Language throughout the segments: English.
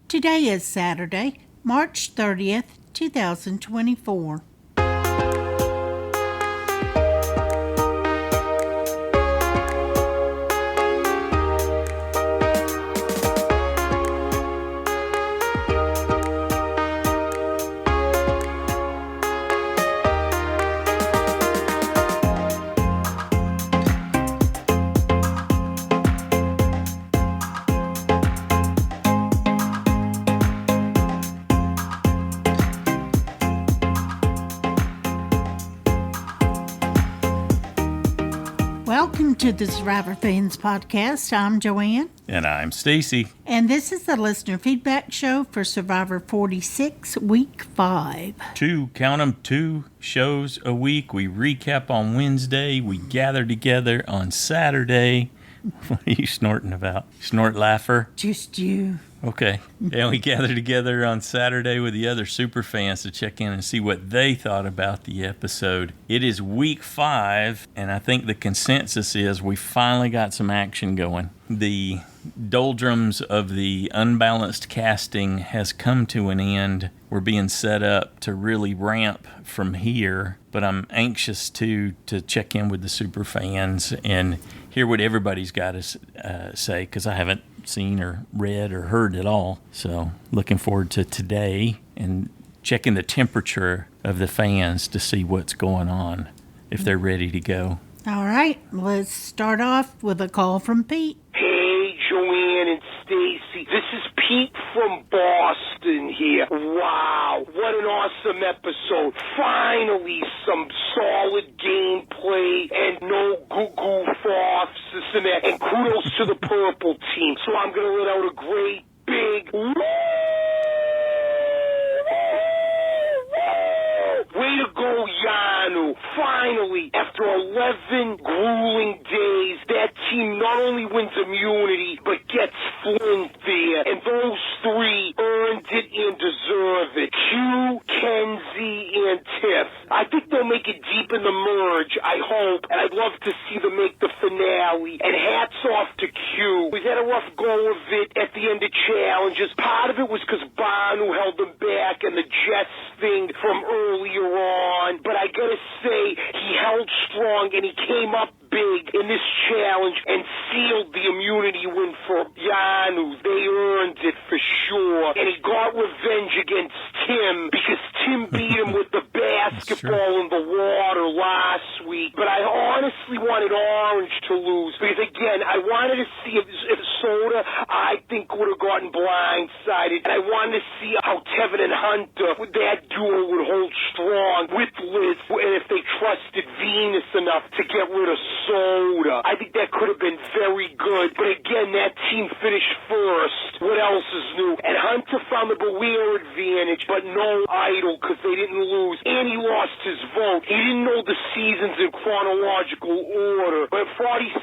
Today is Saturday, March 30th, 2024. Welcome to the Survivor Fans Podcast. I'm Joanne. And I'm Stacy. And this is the listener feedback show for Survivor 46, Week 5. Two shows a week. We recap on Wednesday. We gather together on Saturday. What are you snorting about? Snort laugher? Just you. Okay. And we gather together on Saturday with the other super fans to check in and see what they thought about the episode. It is week 5, and I think the consensus is we finally got some action going. The doldrums of the unbalanced casting has come to an end. We're being set up to really ramp from here, but I'm anxious to check in with the super fans and hear what everybody's got to say, because I haven't seen or read or heard at all. So looking forward to today and checking the temperature of the fans to see what's going on, if they're ready to go. All right, let's start off with a call from Pete. Hey, Joanne and Stacy. This is Pete from Boston here. Wow, what an awesome episode. Finally, some solid gameplay and no goof-offs, this and that. And kudos to the purple team. So I'm going to let out a great big woo! Way to go, Yanu. Finally, after 11 grueling days, that team not only wins immunity, but gets Flint there. And those three earned it and deserve it. Q, Kenzie, and Tiff. I think they'll make it deep in the merge, I hope. And I'd love to see them make the finale. And hats off to Q. We had a rough go of it at the end of challenges. Part of it was because Banu held them back and the Jets thing from earlier on, but I gotta say, he held strong and he came up big in this challenge and sealed the immunity win for Yanu. They earned it for sure. And he got revenge against Tim because Tim beat him with the basketball in the water last week. But I honestly wanted Orange to lose because, again, I wanted to see if Soda, I think, would have gotten blindsided. And I wanted to see how Tevin and Hunter, that duo, would hold strong with Liz, and if they trusted Venus enough to get rid of Soda. I think that could have been very good. But again, that team finished first. What else is new? And Hunter found the Beware advantage, but no Idol because they didn't lose. And he lost his vote. He didn't know the seasons in chronological order. But 45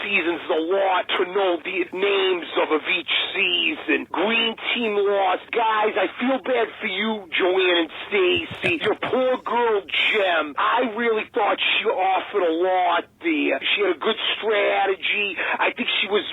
seasons is a lot to know the names of each season. Green team lost. Guys, I feel bad for you, Joanne and Stacy. Your poor girl, Jem. I really thought she offered a lot there. She had a good strategy. I think she was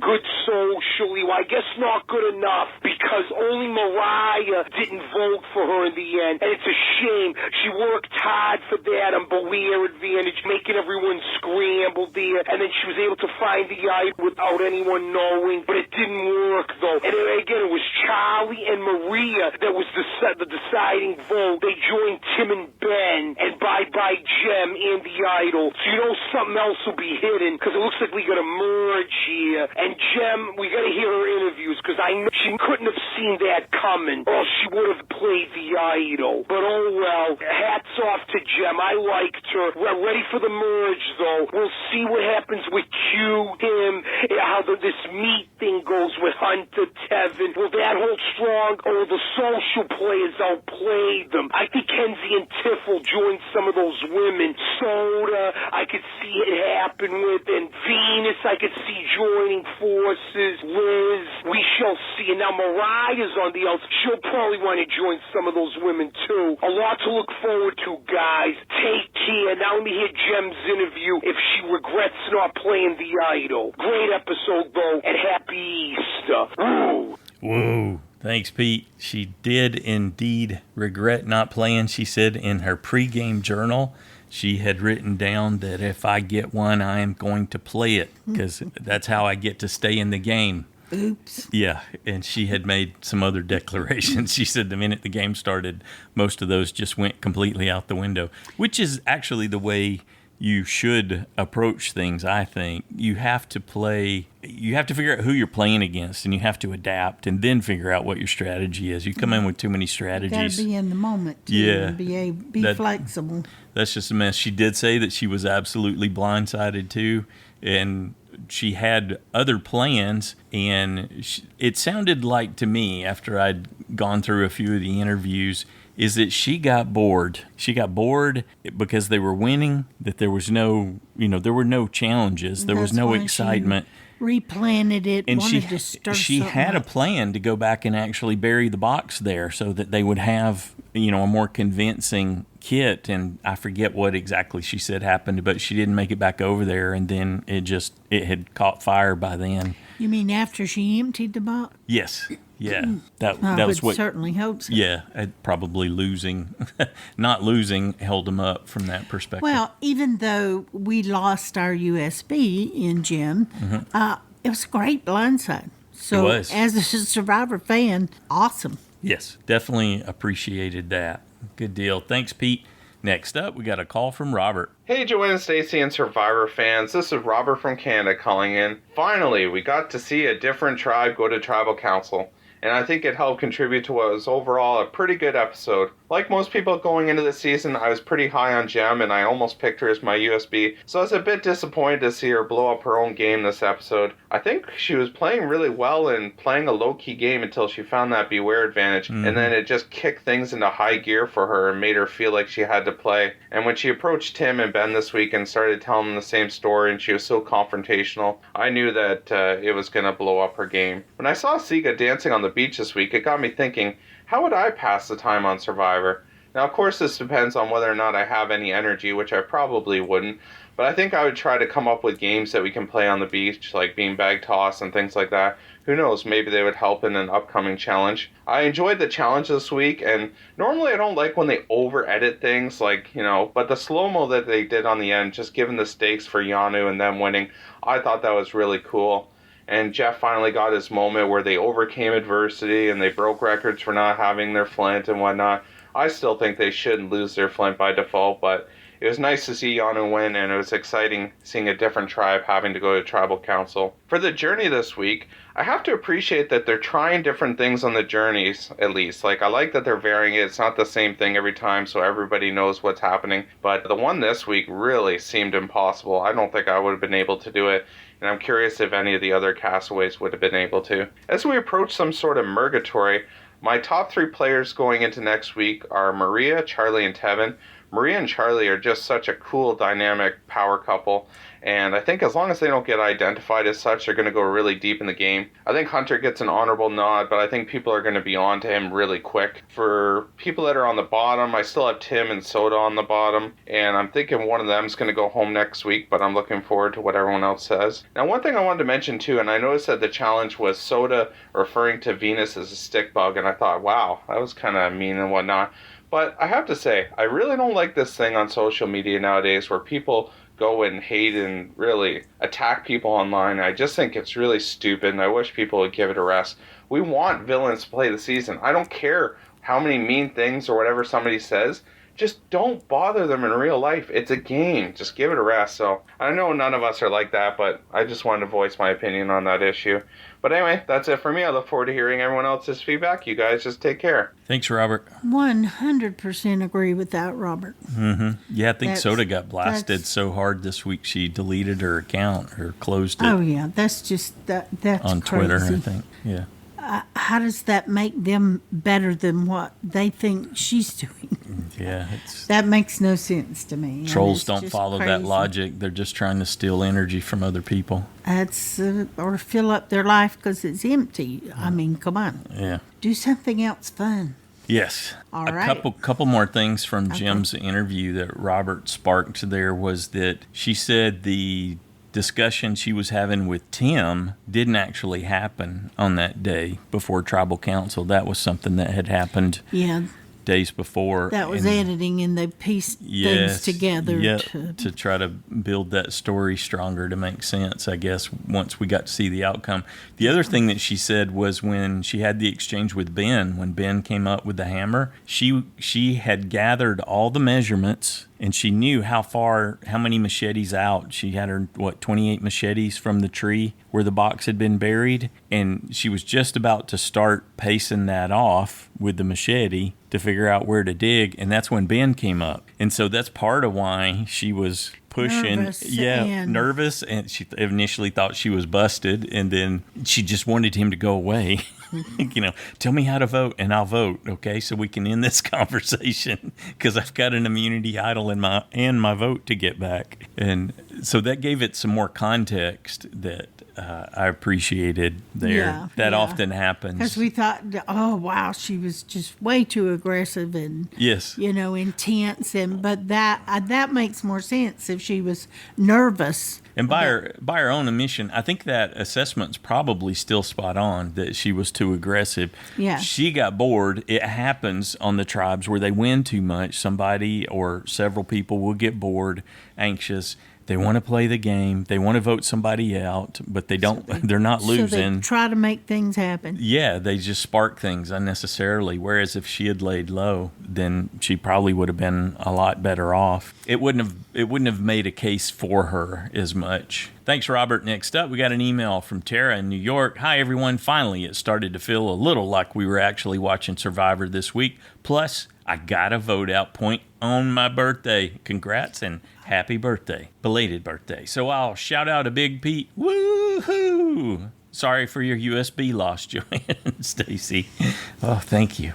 good socially. Well, I guess not good enough because only Mariah didn't vote for her in the end. And it's a shame. She worked hard for that on Beware advantage, making everyone scramble there. And then she was able to find the eye without anyone knowing. But it didn't work, though. And again, it was Charlie and Maria that was the deciding vote. They joined Tim and Ben, and bye-bye Jem and the Idol. So you know something else will be hidden, because it looks like we got a merge here. And Jem, we got to hear her interviews, because I know she couldn't have seen that coming, or she would have played the Idol. But oh well, hats off to Jem. I liked her. We're ready for the merge, though. We'll see what happens with Q, him, how this meet thing goes with Hunter, Tevin. Will that hold strong, or will the social players outplay them? I think Kenzie and Tiff will join some of those women. Soda, I could see it happen with, and Venus, I could see joining forces. Liz, we shall see. And now Mariah's on the outs. She'll probably want to join some of those women, too. A lot to look forward to, guys. Take care. Now let me hear Jem's interview if she regrets not playing the Idol. Great episode, though, and happy Easter. Ooh. Whoa. Thanks, Pete. She did indeed regret not playing. She said in her pregame journal, she had written down that if I get one, I am going to play it because that's how I get to stay in the game. Oops. Yeah, and she had made some other declarations. She said the minute the game started, most of those just went completely out the window, which is actually the way you should approach things, I think. You have to figure out who you're playing against, and you have to adapt and then figure out what your strategy is. You come in with too many strategies. You got to be in the moment, too, and be flexible. That's just a mess. She did say that she was absolutely blindsided, too, and she had other plans, and it sounded like to me, after I'd gone through a few of the interviews, is that she got bored. She got bored because they were winning, that there was no, there were no challenges. There was no excitement. Replanted it, and wanted to stir she had a plan to go back and actually bury the box there so that they would have, a more convincing kit. And I forget what exactly she said happened, but she didn't make it back over there. And then it had caught fire by then. You mean after she emptied the box? Yes. Yeah, that I was what. Certainly hope so. Yeah, probably not losing held them up from that perspective. Well, even though we lost our USB in Jim, it was a great blindside. So, it was. As a Survivor fan, awesome. Yes, definitely appreciated that. Good deal. Thanks, Pete. Next up, we got a call from Robert. Hey, Joanna, Stacy, and Survivor fans. This is Robert from Canada calling in. Finally, we got to see a different tribe go to tribal council, and I think it helped contribute to what was overall a pretty good episode. Like most people going into the season, I was pretty high on Gem, and I almost picked her as my USB, so I was a bit disappointed to see her blow up her own game this episode. I think she was playing really well and playing a low-key game until she found that Beware advantage, and then it just kicked things into high gear for her and made her feel like she had to play. And when she approached Tim and Ben this week and started telling them the same story, and she was so confrontational, I knew that it was going to blow up her game. When I saw Siga dancing on the beach this week, it got me thinking, how would I pass the time on Survivor? Now, of course, this depends on whether or not I have any energy, which I probably wouldn't, but I think I would try to come up with games that we can play on the beach, like beanbag toss and things like that. Who knows, maybe they would help in an upcoming challenge. I enjoyed the challenge this week, and normally I don't like when they over-edit things, but the slow-mo that they did on the end, just given the stakes for Yanu and them winning, I thought that was really cool. And Jeff finally got his moment where they overcame adversity and they broke records for not having their flint and whatnot. I still think they shouldn't lose their flint by default, but it was nice to see Yanu win, and it was exciting seeing a different tribe having to go to tribal council. For the journey this week, I have to appreciate that they're trying different things on the journeys, at least. I like that they're varying it. It's not the same thing every time, so everybody knows what's happening. But the one this week really seemed impossible. I don't think I would have been able to do it, and I'm curious if any of the other castaways would have been able to. As we approach some sort of Mergetory, my top 3 players going into next week are Maria, Charlie, and Tevin. Maria and Charlie are just such a cool, dynamic power couple, and I think as long as they don't get identified as such, they're going to go really deep in the game. I think Hunter gets an honorable nod, but I think people are going to be on to him really quick. For people that are on the bottom, I still have Tim and Soda on the bottom, and I'm thinking one of them is going to go home next week, but I'm looking forward to what everyone else says. Now, one thing I wanted to mention too, and I noticed that the challenge was Soda referring to Venus as a stick bug, and I thought, wow, that was kind of mean and whatnot. But I have to say, I really don't like this thing on social media nowadays where people go and hate and really attack people online. I just think it's really stupid, and I wish people would give it a rest. We want villains to play the season. I don't care how many mean things or whatever somebody says. Just don't bother them in real life. It's a game. Just give it a rest. So I know none of us are like that, but I just wanted to voice my opinion on that issue. But anyway, that's it for me. I look forward to hearing everyone else's feedback. You guys just take care. Thanks, Robert. 100% agree with that, Robert. Yeah, I think Soda got blasted so hard this week she deleted her account or closed it. Oh, yeah. That's just, that's on crazy. Twitter, I think. Yeah. How does that make them better than what they think she's doing? Yeah. That makes no sense to me. Trolls don't follow that logic. They're just trying to steal energy from other people. Or fill up their life because it's empty. I mean, come on. Yeah. Do something else fun. Yes. All a right. couple more things from Jim's interview that Robert sparked there was that she said the discussion she was having with Tim didn't actually happen on that day before Tribal Council. That was something that had happened days before. That was editing, and they pieced things together to try to build that story stronger to make sense, I guess, once we got to see the outcome. The other thing that she said was when she had the exchange with Ben, when Ben came up with the hammer, she had gathered all the measurements, and she knew how many machetes out. She had her, 28 machetes from the tree where the box had been buried, and she was just about to start pacing that off with the machete to figure out where to dig, and that's when Ben came up. And so that's part of why she was pushing, nervous, and she initially thought she was busted, and then she just wanted him to go away. Tell me how to vote and I'll vote, okay, so we can end this conversation, because I've got an immunity idol in my vote to get back. And so that gave it some more context that I appreciated there. That often happens. Because we thought, oh, wow, she was just way too aggressive and, intense. But that makes more sense if she was nervous. And by her own admission, I think that assessment's probably still spot on, that she was too aggressive. Yeah. She got bored. It happens on the tribes where they win too much. Somebody or several people will get bored, anxious. They want to play the game. They want to vote somebody out, but they don't. They're not losing. So they try to make things happen. Yeah, they just spark things unnecessarily. Whereas if she had laid low, then she probably would have been a lot better off. It wouldn't have made a case for her as much. Thanks, Robert. Next up, we got an email from Tara in New York. Hi, everyone. Finally, it started to feel a little like we were actually watching Survivor this week. Plus, I got a vote out point on my birthday. Congrats and happy birthday. Belated birthday. So I'll shout out a Big Pete. Woohoo! Sorry for your USB loss, Joanne and Stacy. Oh, thank you.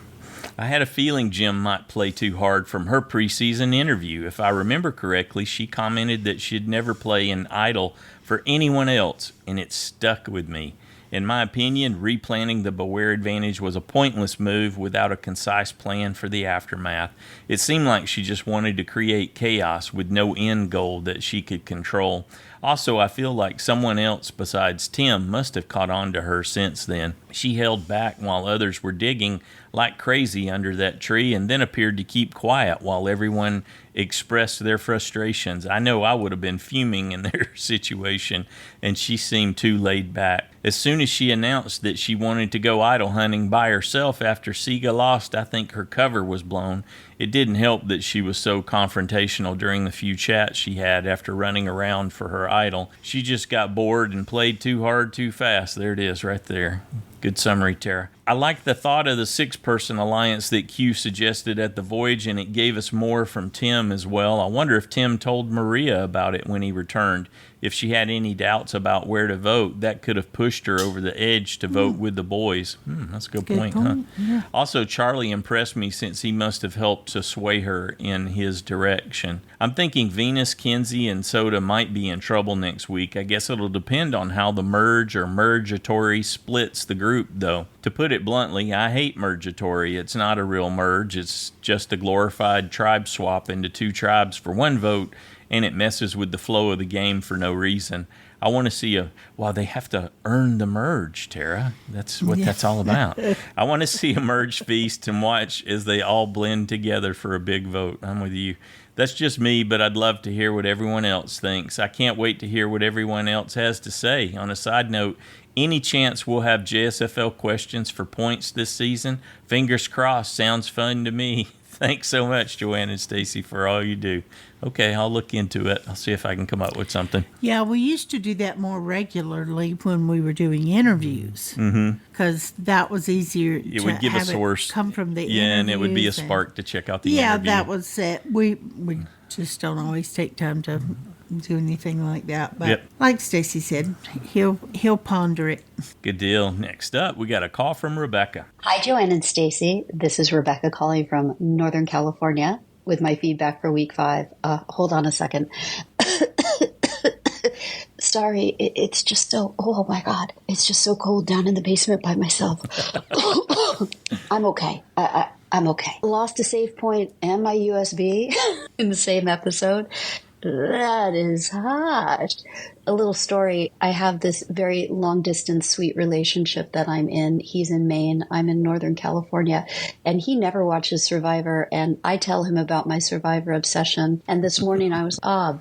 I had a feeling Jim might play too hard from her preseason interview. If I remember correctly, she commented that she'd never play an idol for anyone else, and it stuck with me. In my opinion, replanting the Beware advantage was a pointless move without a concise plan for the aftermath. It seemed like she just wanted to create chaos with no end goal that she could control. Also, I feel like someone else besides Tim must have caught on to her since then. She held back while others were digging like crazy under that tree and then appeared to keep quiet while everyone expressed their frustrations. I know I would have been fuming in their situation, and she seemed too laid back. As soon as she announced that she wanted to go idol hunting by herself after Sega lost, I think her cover was blown. It didn't help that she was so confrontational during the few chats she had after running around for her idol. She just got bored and played too hard too fast. There it is right there. Good summary, Tara. I like the thought of the 6-person alliance that Q suggested at the Voyage, and it gave us more from Tim as well. I wonder if Tim told Maria about it when he returned. If she had any doubts about where to vote, that could have pushed her over the edge to vote with the boys. That's a good point, huh? Yeah. Also, Charlie impressed me since he must have helped to sway her in his direction. I'm thinking Venus, Kinsey, and Soda might be in trouble next week. I guess it'll depend on how the Merge or Mergetory splits the group, though. To put it bluntly, I hate Mergetory. It's not a real merge. It's just a glorified tribe swap into 2 tribes for 1 vote, and it messes with the flow of the game for no reason. I want to see they have to earn the merge, Tara. That's what that's all about. I want to see a merge feast and watch as they all blend together for a big vote. I'm with you. That's just me, but I'd love to hear what everyone else thinks. I can't wait to hear what everyone else has to say. On a side note, any chance we'll have JSFL questions for points this season? Fingers crossed. Sounds fun to me. Thanks so much, Joanne and Stacy, for all you do. Okay, I'll look into it. I'll see if I can come up with something. Yeah, we used to do that more regularly when we were doing interviews. Because that was easier it would give a source. Come from the and it would be a spark to check out the interview. Yeah, that was it. We just don't always take time to do anything like that. But like Stacy said, he'll ponder it. Good deal. Next up, we got a call from Rebecca. Hi, Joanne and Stacy. This is Rebecca calling from Northern California with my feedback for week 5. Hold on a second. Sorry, it's just so, oh my God, it's just so cold down in the basement by myself. I'm okay. I'm okay. Lost a save point and my USB in the same episode. That is hot. A little story. I have this very long distance sweet relationship that I'm in. He's in Maine. I'm in Northern California. And he never watches Survivor. And I tell him about my Survivor obsession. And this morning I was,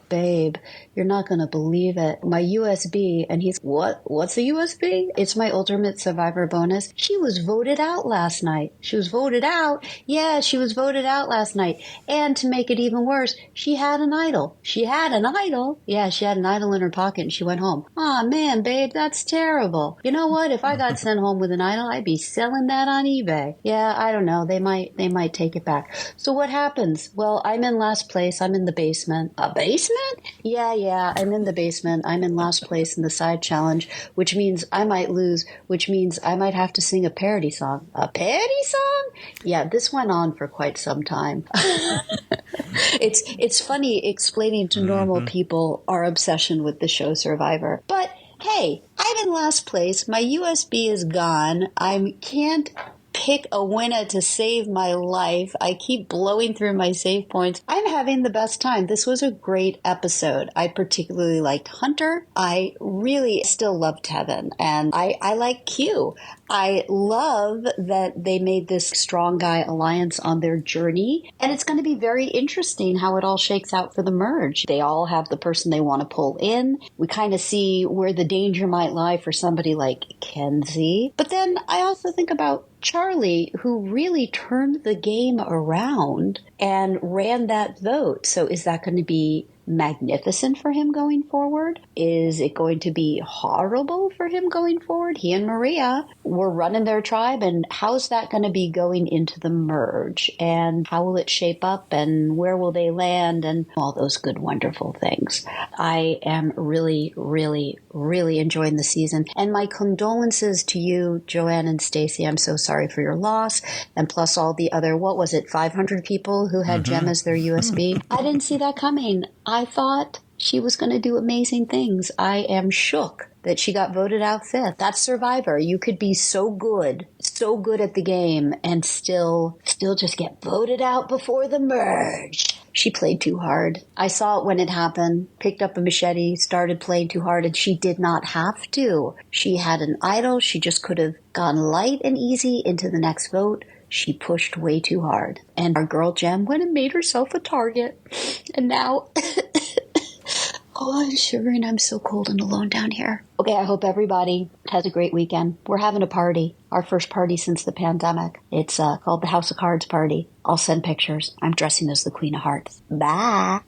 babe, you're not going to believe it. My USB. And he's, what's a USB? It's my Ultimate Survivor bonus. She was voted out last night. She was voted out. Yeah, she was voted out last night. And to make it even worse, she had an idol. She had an idol. Yeah, she had an idol in her pocket and she went home. Aw, man, babe, that's terrible. You know what? If I got sent home with an idol, I'd be selling that on eBay. Yeah, I don't know. They might take it back. So what happens? Well, I'm in last place. I'm in the basement. A basement? Yeah, I'm in the basement. I'm in last place in the side challenge, which means I might lose, which means I might have to sing a parody song. A parody song? Yeah, this went on for quite some time. It's funny explaining to normal people our obsession with the show Survivor. But hey, I'm in last place. My USB is gone. I can't pick a winner to save my life. I keep blowing through my save points. I'm having the best time. This was a great episode. I particularly liked Hunter. I really still love Tevin. And I like Q. I love that they made this strong guy alliance on their journey. And it's going to be very interesting how it all shakes out for the merge. They all have the person they want to pull in. We kind of see where the danger might lie for somebody like Kenzie. But then I also think about Charlie, who really turned the game around and ran that vote. So is that going to be magnificent for him going forward? Is it going to be horrible for him going forward? He and Maria were running their tribe, and how's that going to be going into the merge? And how will it shape up, and where will they land, and all those good, wonderful things. I am really, really, really enjoying the season. And my condolences to you, Joanne and Stacey. I'm so sorry for your loss. And plus all the other, 500 people who had Jem as their USB. I didn't see that coming. I thought she was going to do amazing things. I am shook that she got voted out 5th. That's Survivor. You could be so good at the game and still just get voted out before the merge. She played too hard. I saw it when it happened, picked up a machete, started playing too hard, and she did not have to. She had an idol. She just could have gone light and easy into the next vote. She pushed way too hard. And our girl Jem went and made herself a target. And now, I'm shivering. I'm so cold and alone down here. Okay, I hope everybody has a great weekend. We're having a party. Our first party since the pandemic. It's called the House of Cards Party. I'll send pictures. I'm dressing as the Queen of Hearts. Bye.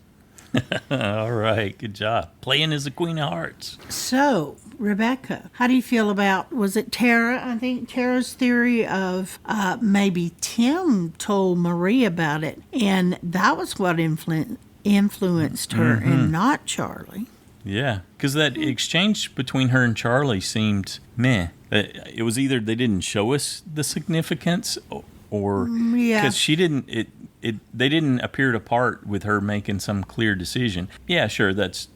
All right, good job. Playing as the Queen of Hearts. So, Rebecca, how do you feel about, was it Tara? I think Tara's theory of maybe Tim told Marie about it, and that was what influenced her and not Charlie. Yeah, because that exchange between her and Charlie seemed meh. It was either they didn't show us the significance, or because she didn't. They didn't appear to part with her making some clear decision. Yeah, sure, that's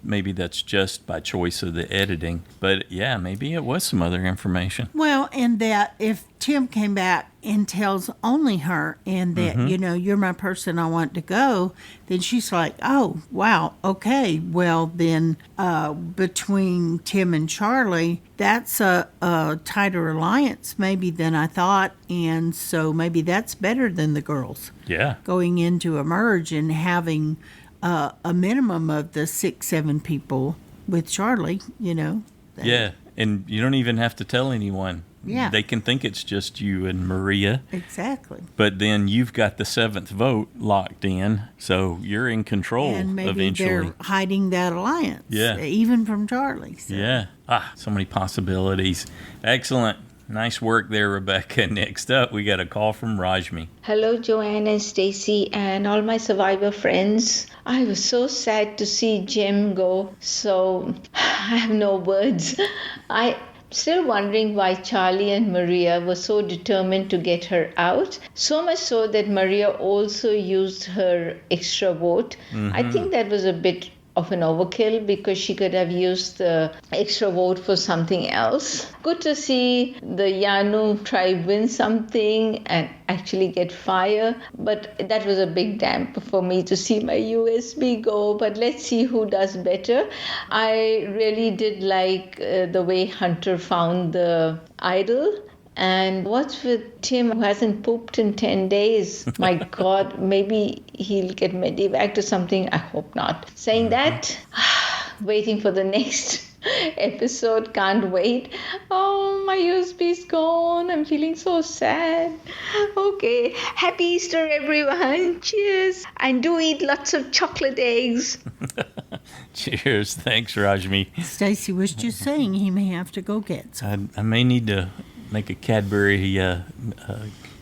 just by choice of the editing. But yeah, maybe it was some other information. Well, and that if Tim came back and tells only her and that, you're my person, I want to go, then she's like, oh, wow, okay. Well, then between Tim and Charlie, that's a tighter alliance maybe than I thought. And so maybe that's better than the girls. Yeah. Going into a merge and having a minimum of the 6-7 people with Charlie, Yeah, and you don't even have to tell anyone. Yeah. They can think it's just you and Maria. Exactly. But then you've got the 7th vote locked in, so you're in control and maybe eventually. They're hiding that alliance. Yeah. Even from Charlie. So. Yeah. So many possibilities. Excellent. Nice work there, Rebecca. Next up, we got a call from Rashmi. Hello, Joanne and Stacy and all my Survivor friends. I was so sad to see Jem go, so I have no words. I'm still wondering why Charlie and Maria were so determined to get her out, so much so that Maria also used her extra vote. I think that was a bit of an overkill because she could have used the extra vote for something else. Good to see the Yanu tribe win something and actually get fire, but that was a big damper for me to see my USB go. But let's see who does better. I really did like the way Hunter found the idol. And what's with Tim, who hasn't pooped in 10 days? My God, maybe he'll get medevac or something. I hope not. Saying that, waiting for the next episode, can't wait. Oh, my USB's gone. I'm feeling so sad. Okay, happy Easter, everyone. Cheers. And do eat lots of chocolate eggs. Cheers. Thanks, Rashmi. Stacy was just saying he may have to go get some. I may need to make a Cadbury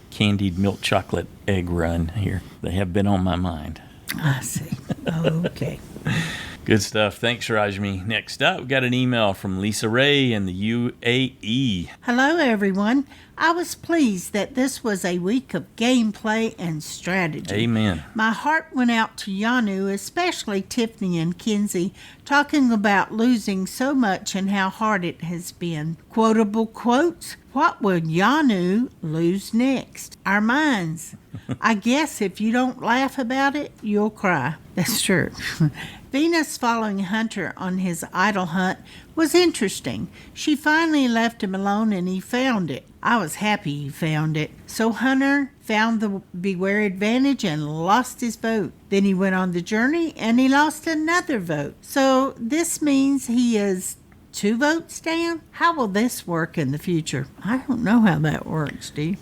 candied milk chocolate egg run here. They have been on my mind. I see. Okay. Good stuff. Thanks, Rashmi. Next up, we got an email from Lisa Rae in the UAE. Hello, everyone. I was pleased that this was a week of gameplay and strategy. Amen. My heart went out to Yanu, especially Tiffany and Kinsey, talking about losing so much and how hard it has been. Quotable quotes: what will Yanu lose next? Our minds. I guess if you don't laugh about it, you'll cry. That's true. Venus following Hunter on his idol hunt was interesting. She finally left him alone and he found it. I was happy he found it. So Hunter found the Beware advantage and lost his vote. Then he went on the journey and he lost another vote. So this means he is 2 votes down? How will this work in the future? I don't know how that works, Steve.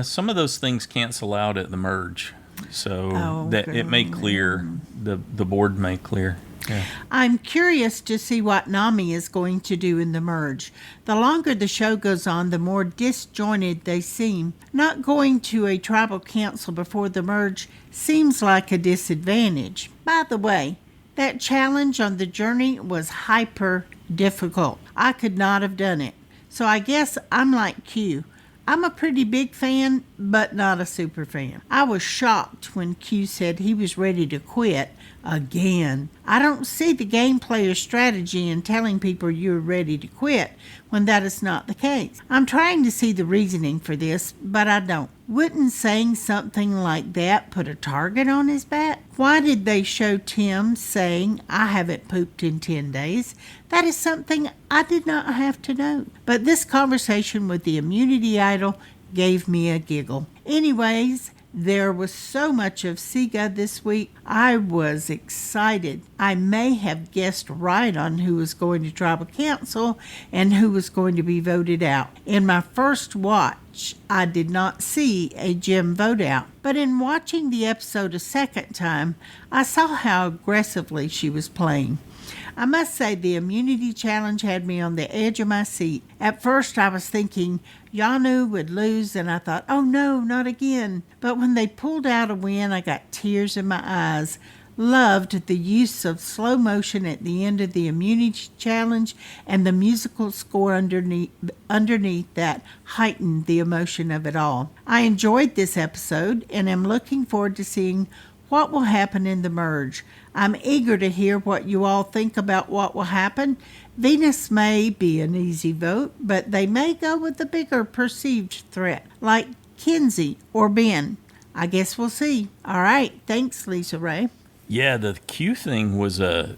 Some of those things cancel out at the merge. So that it may clear, the board may clear. Yeah. I'm curious to see what Nami is going to do in the merge. The longer the show goes on, the more disjointed they seem. Not going to a tribal council before the merge seems like a disadvantage. By the way, that challenge on the journey was hyper difficult. I could not have done it. So I guess I'm like Q. I'm a pretty big fan, but not a super fan. I was shocked when Q said he was ready to quit again. I don't see the gameplay or strategy in telling people you're ready to quit when that is not the case. I'm trying to see the reasoning for this, but I don't. Wouldn't saying something like that put a target on his back? Why did they show Tim saying, I haven't pooped in 10 days? That is something I did not have to know. But this conversation with the immunity idol gave me a giggle. Anyways, there was so much of Siga this week. I was excited. I may have guessed right on who was going to tribal council and who was going to be voted out. In my first watch, I did not see a Jim vote out. But in watching the episode a second time, I saw how aggressively she was playing. I must say the immunity challenge had me on the edge of my seat. At first I was thinking Yanu would lose and I thought, oh no, not again. But when they pulled out a win, I got tears in my eyes. Loved the use of slow motion at the end of the immunity challenge and the musical score underneath that heightened the emotion of it all. I enjoyed this episode and am looking forward to seeing what will happen in the merge. I'm eager to hear what you all think about what will happen. Venus may be an easy vote, but they may go with a bigger perceived threat, like Kinsey or Ben. I guess we'll see. All right. Thanks, Lisa Rae. Yeah, the Q thing was a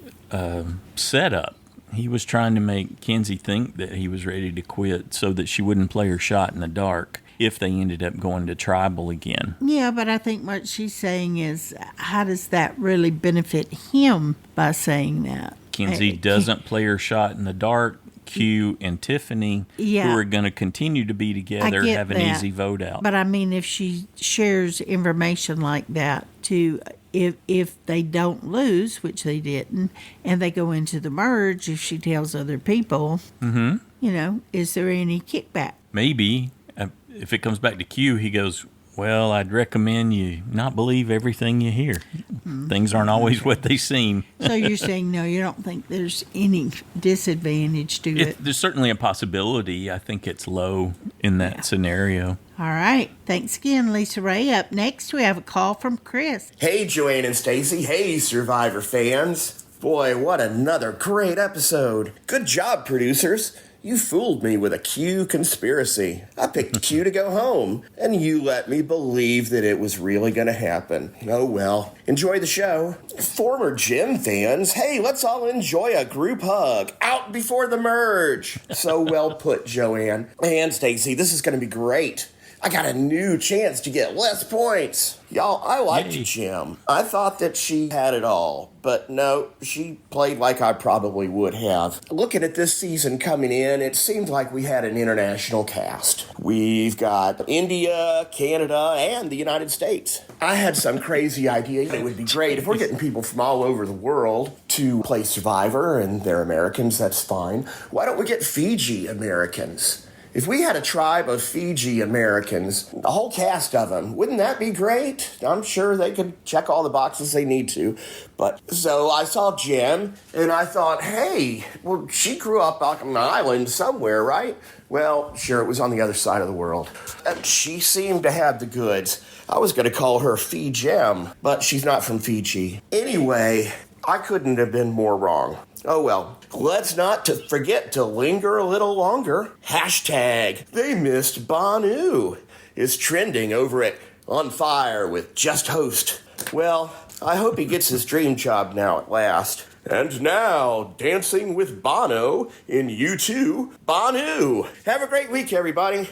setup. He was trying to make Kinsey think that he was ready to quit so that she wouldn't play her shot in the dark if they ended up going to tribal again. Yeah, but I think what she's saying is, how does that really benefit him by saying that? Kinsey doesn't play her shot in the dark. Q and Tiffany, who are going to continue to be together, have an easy vote out. But I mean, if she shares information like that to, if they don't lose, which they didn't, and they go into the merge, if she tells other people, you know, is there any kickback? Maybe. If it comes back to Q, he goes, well, I'd recommend you not believe everything you hear. Things aren't always what they seem. So you're saying, no, you don't think there's any disadvantage to it? There's certainly a possibility. I think it's low in that scenario. All right. Thanks again, Lisa Rae. Up next, we have a call from Chris. Hey, Joanne and Stacy. Hey, Survivor fans. Boy, what another great episode. Good job, producers. You fooled me with a Q conspiracy. I picked Q to go home, and you let me believe that it was really going to happen. Oh well. Enjoy the show. Former Jim fans, hey, let's all enjoy a group hug out before the merge. So well put, Joanne. And Stacy, this is going to be great. I got a new chance to get less points. Y'all, I liked Jim. I thought that she had it all, but no, she played like I probably would have. Looking at this season coming in, it seemed like we had an international cast. We've got India, Canada, and the United States. I had some crazy idea. It would be great if we're getting people from all over the world to play Survivor, and they're Americans, that's fine. Why don't we get Fiji Americans? If we had a tribe of Fiji Americans, a whole cast of them, wouldn't that be great? I'm sure they could check all the boxes they need to. But so I saw Jen, and I thought, hey, well, she grew up on an island somewhere, right? Well, sure, it was on the other side of the world. She seemed to have the goods. I was going to call her Fee-Jem, but she's not from Fiji. Anyway, I couldn't have been more wrong. Oh well, let's not forget to linger a little longer. Hashtag they missed Banu is trending over at On Fire with Just Host. Well, I hope he gets his dream job now at last. And now, dancing with Bono in U2, Banu. Have a great week, everybody.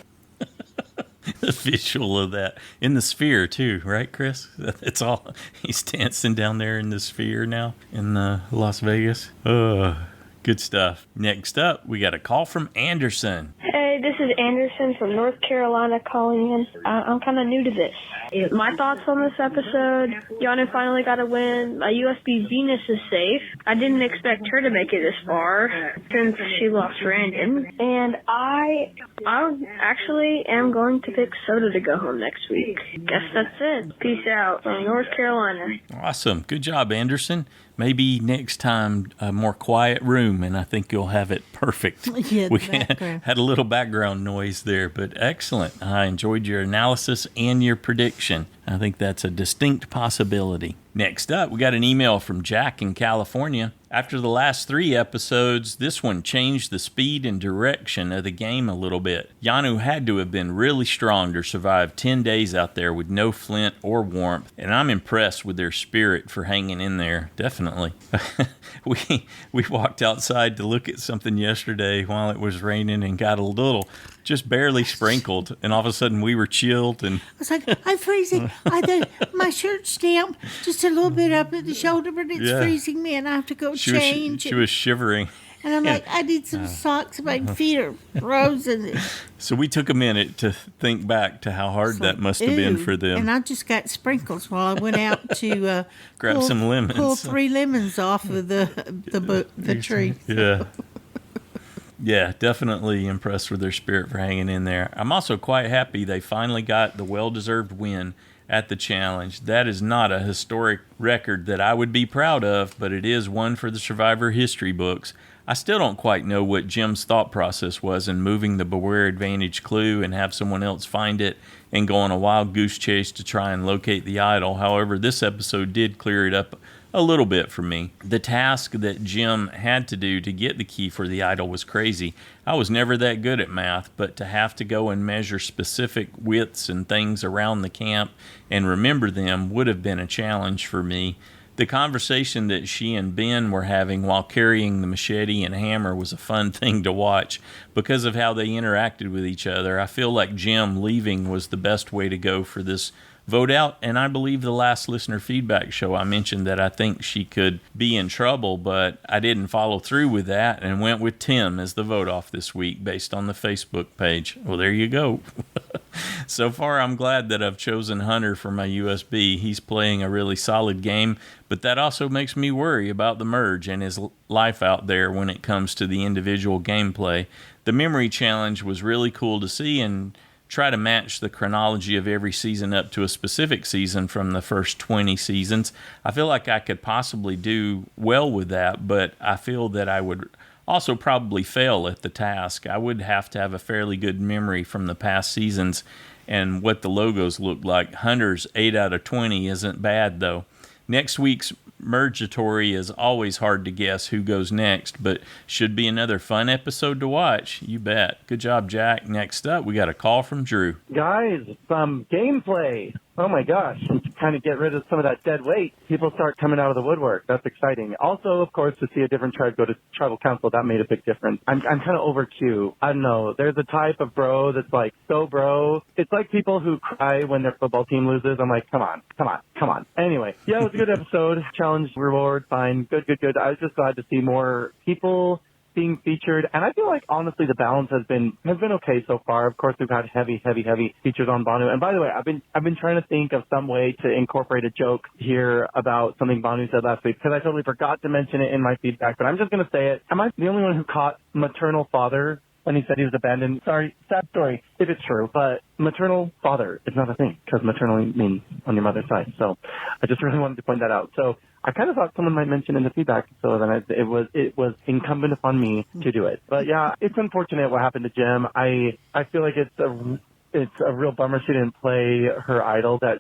The visual of that in the Sphere too, right, Chris? It's all he's dancing down there in the Sphere now in Las Vegas. Good stuff. Next up, we got a call from Anderson. Hey, this is Anderson from North Carolina calling in. I'm kind of new to this. My thoughts on this episode: Yana finally got a win. My USB Venus is safe. I didn't expect her to make it this far since she lost Brandyn. And I actually am going to pick Soda to go home next week. Guess that's it. Peace out from North Carolina. Awesome. Good job, Anderson. Maybe next time a more quiet room, and I think you'll have it perfect. Yeah, we had a little background noise there, but excellent. I enjoyed your analysis and your prediction. I think that's a distinct possibility. Next up, we got an email from Jack in California. After the last 3 episodes, this one changed the speed and direction of the game a little bit. Yanu had to have been really strong to survive 10 days out there with no flint or warmth, and I'm impressed with their spirit for hanging in there, definitely. We walked outside to look at something yesterday while it was raining and got a little, just barely sprinkled, and all of a sudden we were chilled. And I was like, I'm freezing. My shirt's damp, just a little bit up at the shoulder, but it's freezing me, and I have to go change. She was shivering. And I'm like, I need some socks. My feet are frozen. So we took a minute to think back to how hard that must have been for them. And I just got sprinkles while I went out to grab some lemons. Pull 3 lemons off of the tree. Yeah. Yeah, definitely impressed with their spirit for hanging in there. I'm also quite happy they finally got the well-deserved win at the challenge. That is not a historic record that I would be proud of, but it is one for the Survivor history books. I still don't quite know what Jim's thought process was in moving the Beware Advantage clue and have someone else find it and go on a wild goose chase to try and locate the idol. However, this episode did clear it up a little bit for me. The task that Jim had to do to get the key for the idol was crazy. I was never that good at math, but to have to go and measure specific widths and things around the camp and remember them would have been a challenge for me. The conversation that she and Ben were having while carrying the machete and hammer was a fun thing to watch because of how they interacted with each other. I feel like Jim leaving was the best way to go for this vote out, and I believe the last listener feedback show I mentioned that I think she could be in trouble, but I didn't follow through with that and went with Tim as the vote off this week based on the Facebook page. Well, there you go. So far, I'm glad that I've chosen Hunter for my USB. He's playing a really solid game, but that also makes me worry about the merge and his life out there when it comes to the individual gameplay. The memory challenge was really cool to see and try to match the chronology of every season up to a specific season from the first 20 seasons. I feel like I could possibly do well with that, but I feel that I would also probably fail at the task. I would have to have a fairly good memory from the past seasons and what the logos look like. Hunter's 8 out of 20 isn't bad, though. Next week's Mergetory is always hard to guess who goes next, but should be another fun episode to watch. You bet. Good job, Jack. Next up, we got a call from Drew. Guys, some gameplay. Oh my gosh, to kind of get rid of some of that dead weight, people start coming out of the woodwork. That's exciting. Also, of course, to see a different tribe go to tribal council, that made a big difference. I'm kind of over Q. I don't know. There's a type of bro that's like so bro. It's like people who cry when their football team loses. I'm like, come on. Anyway, yeah, it was a good episode. Challenge, reward, fine. Good. I was just glad to see more people being featured, and I feel like honestly the balance has been okay so far. Of course, we've had heavy features on Banu. And by the way, I've been trying to think of some way to incorporate a joke here about something Banu said last week, because I totally forgot to mention it in my feedback. But I'm just going to say it. Am I the only one who caught maternal father when he said he was abandoned? Sorry, sad story if it's true, but maternal father is not a thing, because maternal means on your mother's side. So I just really wanted to point that out. So I kind of thought someone might mention in the feedback, so then it was incumbent upon me to do it. But yeah, it's unfortunate what happened to Jim. I feel like it's a real bummer she didn't play her idol that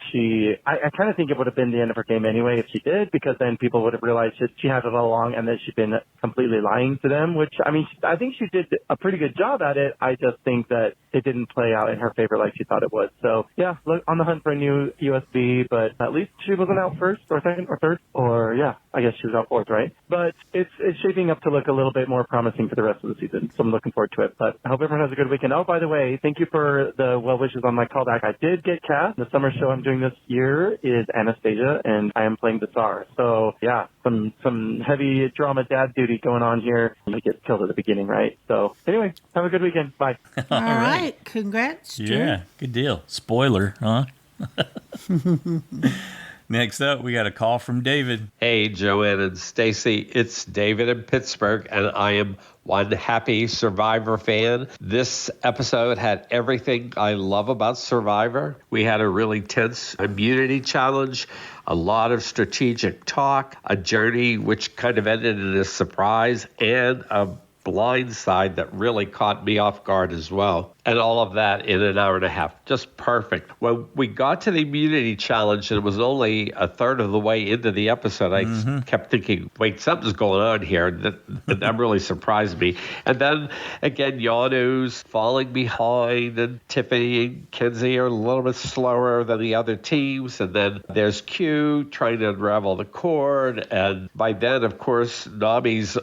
I kind of think it would have been the end of her game anyway if she did, because then people would have realized that she had it all along and that she'd been completely lying to them, which, I mean, I think she did a pretty good job at it. I just think that it didn't play out in her favor like she thought it would. So yeah, look on the hunt for a new USB, but at least she wasn't out first or second or third, or yeah, I guess she was out fourth, right? But it's shaping up to look a little bit more promising for the rest of the season, so I'm looking forward to it. But I hope everyone has a good weekend. Oh, by the way, thank you for the well wishes on my callback. I did get cast. The summer show I'm doing this year is Anastasia, and I am playing the Tsar. So yeah, some heavy drama dad duty going on here. I get killed at the beginning, right? So anyway, have a good weekend. Bye. All right. Congrats, Drew. Yeah, good deal. Spoiler, huh? Next up, we got a call from David. Hey, Joanne and Stacy. It's David in Pittsburgh, and I am one happy Survivor fan. This episode had everything I love about Survivor. We had a really tense immunity challenge, a lot of strategic talk, a journey which kind of ended in a surprise, and a blindside that really caught me off guard as well. And all of that in an hour and a half. Just perfect. When we got to the immunity challenge, and it was only a third of the way into the episode, I kept thinking, wait, something's going on here. That really surprised me. And then, again, Yanu's falling behind, and Tiffany and Kenzie are a little bit slower than the other teams. And then there's Q trying to unravel the cord. And by then, of course, Nami's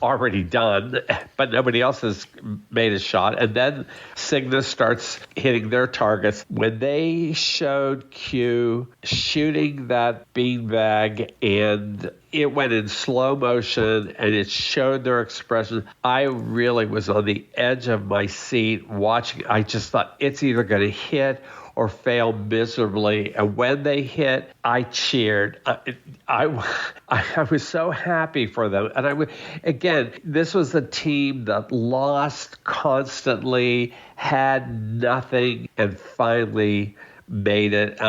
already done, but nobody else has made a shot. And then Cygnus starts hitting their targets. When they showed Q shooting that beanbag and it went in slow motion and it showed their expression, I really was on the edge of my seat watching. I just thought it's either going to hit or fail miserably. And when they hit, I cheered. I was so happy for them. And again, this was a team that lost constantly, had nothing, and finally made it.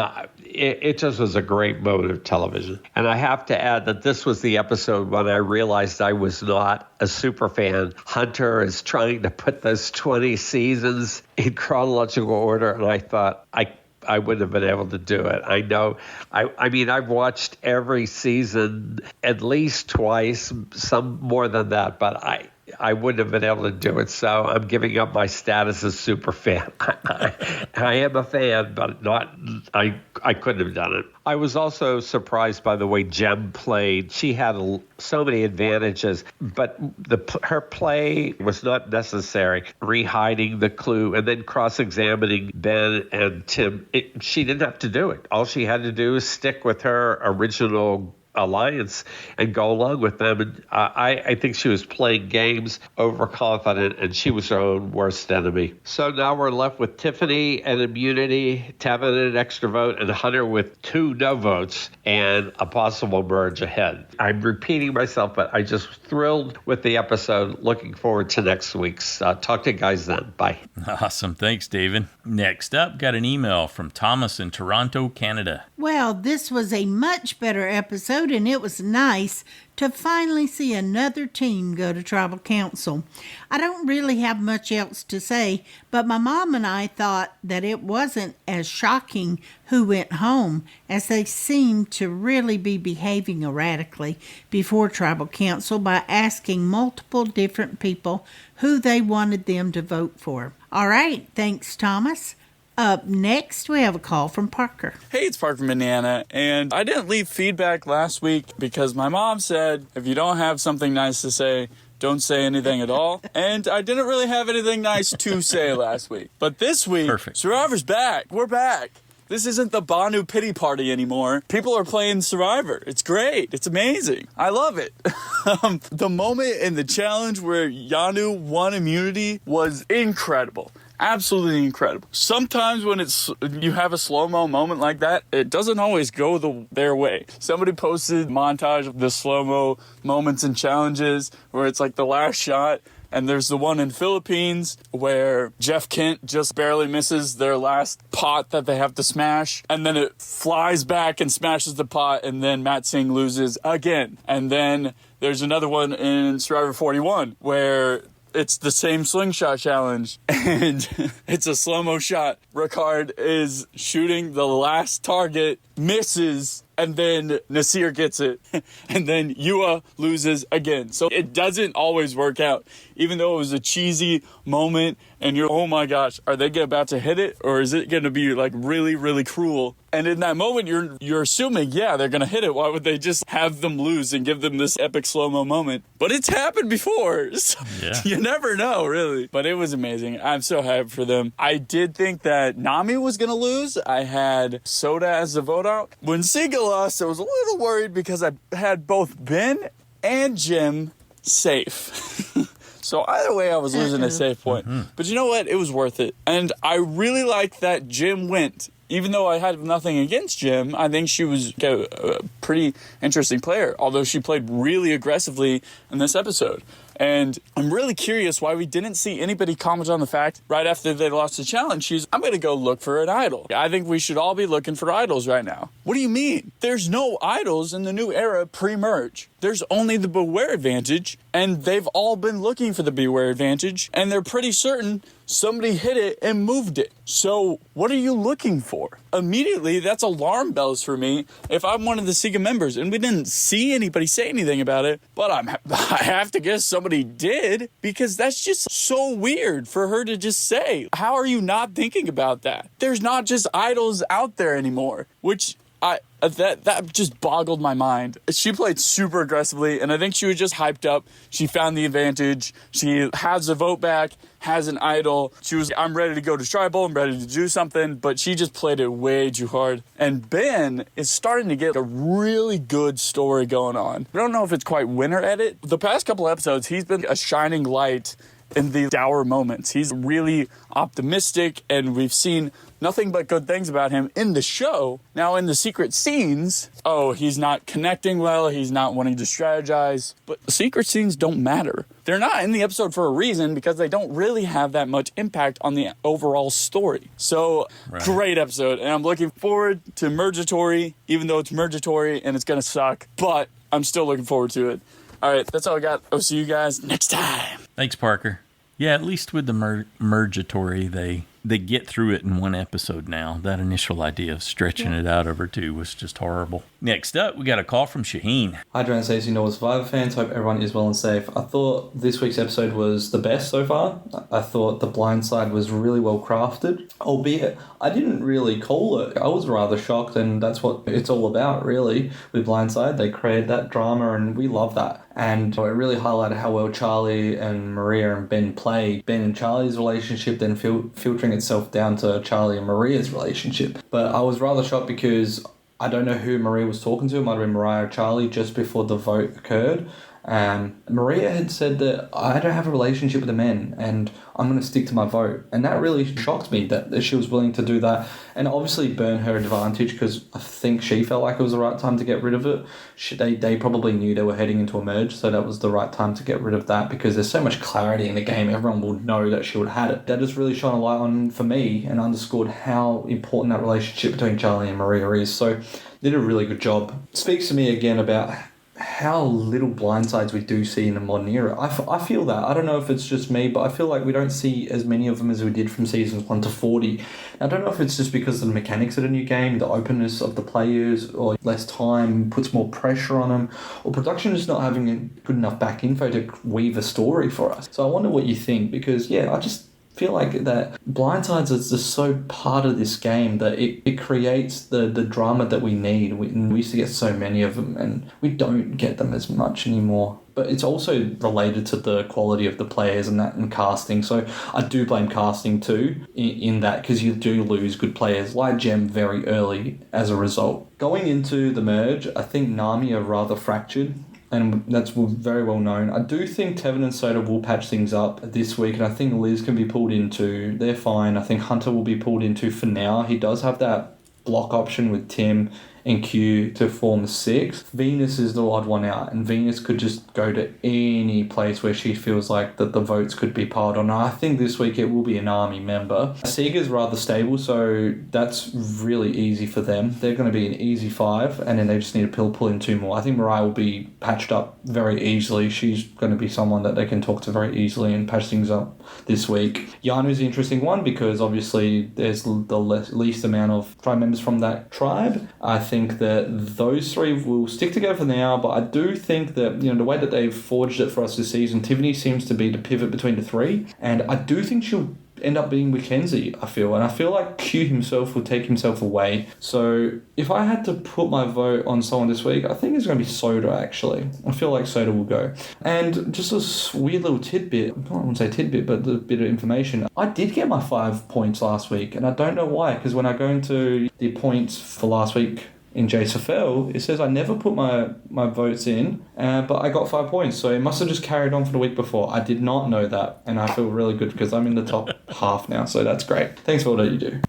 It just was a great moment of television. And I have to add that this was the episode when I realized I was not a super fan. Hunter is trying to put those 20 seasons in chronological order, and I thought I wouldn't have been able to do it. I know. I mean, I've watched every season at least twice, some more than that, but I wouldn't have been able to do it. So I'm giving up my status as super fan. I am a fan, but I couldn't have done it. I was also surprised by the way Jem played. She had so many advantages, but her play was not necessary. Rehiding the clue and then cross-examining Ben and Tim. She didn't have to do it. All she had to do is stick with her original alliance and go along with them. And I think she was playing games, overconfident, and she was her own worst enemy. So now we're left with Tiffany and immunity, Tevin an extra vote, and Hunter with 2 no votes and a possible merge ahead. I'm repeating myself, but I just thrilled with the episode. Looking forward to next week's. Talk to you guys then. Bye. Awesome. Thanks, David. Next up, got an email from Thomas in Toronto, Canada. Well, this was a much better episode episode, and it was nice to finally see another team go to tribal council. I don't really have much else to say, but my mom and I thought that it wasn't as shocking who went home, as they seemed to really be behaving erratically before tribal council by asking multiple different people who they wanted them to vote for. All right, thanks, Thomas. Up next, we have a call from Parker. Hey, it's Parker from Indiana, and I didn't leave feedback last week because my mom said if you don't have something nice to say, don't say anything at all. And I didn't really have anything nice to say last week. But this week, Survivor's back. We're back. This isn't the Banu pity party anymore. People are playing Survivor. It's great. It's amazing. I love it. The moment in the challenge where Yanu won immunity was incredible. Absolutely incredible. Sometimes when you have a slow-mo moment like that, it doesn't always go their way. Somebody posted a montage of the slow-mo moments and challenges where it's like the last shot, and there's the one in Philippines where Jeff Kent just barely misses their last pot that they have to smash, and then it flies back and smashes the pot, and then Matt Singh loses again. And then there's another one in Survivor 41 where it's the same slingshot challenge, and it's a slow-mo shot. Ricard is shooting the last target, misses, and then Nasir gets it, and then Yua loses again. So it doesn't always work out. Even though it was a cheesy moment, and you're, oh my gosh, are they about to hit it, or is it going to be like really, really cruel? And in that moment, you're assuming, yeah, they're going to hit it. Why would they just have them lose and give them this epic slow-mo moment? But it's happened before, so you never know, really. But it was amazing. I'm so happy for them. I did think that Nami was going to lose. I had Soda as the vote out. When Siga lost, I was a little worried because I had both Ben and Jim safe. So either way, I was losing a safe point. But you know what? It was worth it. And I really liked that Jim went. Even though I had nothing against Jim, I think she was a pretty interesting player, although she played really aggressively in this episode. And I'm really curious why we didn't see anybody comment on the fact right after they lost the challenge. I'm going to go look for an idol. I think we should all be looking for idols right now. What do you mean? There's no idols in the new era pre-merge. There's only the Beware Advantage, and they've all been looking for the Beware Advantage, and they're pretty certain somebody hit it and moved it. So what are you looking for? Immediately, that's alarm bells for me if I'm one of the SIGA members, and we didn't see anybody say anything about it, but I have to guess somebody did, because that's just so weird for her to just say. How are you not thinking about that? There's not just idols out there anymore, which that just boggled my mind. She played super aggressively, and I think she was just hyped up. She found the advantage. She has the vote back, has an idol. She was, I'm ready to go to tribal, I'm ready to do something, but she just played it way too hard. And Ben is starting to get a really good story going on. I don't know if it's quite winner edit. The past couple episodes, he's been a shining light in the dour moments. He's really optimistic, and we've seen nothing but good things about him in the show. Now, in the secret scenes, he's not connecting well, he's not wanting to strategize, but the secret scenes don't matter. They're not in the episode for a reason, because they don't really have that much impact on the overall story. So, Great episode, and I'm looking forward to Mergetory, even though it's Mergetory and it's gonna suck, but I'm still looking forward to it. All right, that's all I got. I'll see you guys next time. Thanks, Parker. Yeah, at least with the Mergetory, they get through it in one episode now. That initial idea of stretching it out over two was just horrible. Next up, we got a call from Shahin. Hi, Joanne Stacey, North Survivor fans. Hope everyone is well and safe. I thought this week's episode was the best so far. I thought the blindside was really well crafted, albeit I didn't really call it. I was rather shocked, and that's what it's all about, really, with blindside. They create that drama, and we love that. And it really highlighted how well Charlie and Maria and Ben play. Ben and Charlie's relationship, then filtering itself down to Charlie and Maria's relationship. But I was rather shocked because I don't know who Maria was talking to. It might have been Mariah or Charlie just before the vote occurred. Maria had said that I don't have a relationship with the men and I'm going to stick to my vote. And that really shocked me that she was willing to do that, and obviously burn her advantage because I think she felt like it was the right time to get rid of it. They probably knew they were heading into a merge, so that was the right time to get rid of that because there's so much clarity in the game. Everyone will know that she would have had it. That just really shone a light on for me and underscored how important that relationship between Charlie and Maria is. So did a really good job. Speaks to me again about how little blindsides we do see in the modern era. I feel that. I don't know if it's just me, but I feel like we don't see as many of them as we did from seasons 1 to 40. I don't know if it's just because of the mechanics of the new game, the openness of the players, or less time puts more pressure on them, or production is not having good enough back info to weave a story for us. So I wonder what you think, because I just feel like that blindsides is just so part of this game that it creates the drama that we need. We used to get so many of them and we don't get them as much anymore. But it's also related to the quality of the players and casting. So I do blame casting too in that, because you do lose good players like Gem very early as a result. Going into the merge, I think Nami are rather fractured, and that's very well known. I do think Tevin and Soda will patch things up this week, and I think Liz can be pulled into. They're fine. I think Hunter will be pulled into for now. He does have that block option with Tim and Q to form 6. Venus is the odd one out, and Venus could just go to any place where she feels like that the votes could be piled on. I think this week it will be an army member. Sega's rather stable, so that's really easy for them. They're going to be an easy 5, and then they just need to pull in 2 more. I think Mariah will be patched up very easily. She's going to be someone that they can talk to very easily and patch things up this week. Yanu's the interesting one because obviously there's the least amount of tribe members from that tribe. I think that those 3 will stick together for now, but I do think that the way that they've forged it for us this season, Tiffany seems to be the pivot between the 3, and I do think she'll end up being Mackenzie, I feel like Q himself will take himself away. So if I had to put my vote on someone this week, I think it's going to be Soda, actually. I feel like Soda will go. And just a weird little tidbit, I wouldn't say tidbit, but a bit of information. I did get my 5 points last week, and I don't know why, because when I go into the points for last week in JSFL, it says I never put my votes in, but I got 5 points, so it must have just carried on for the week before. I did not know that, and I feel really good because I'm in the top half now, so that's great. Thanks for all that you do.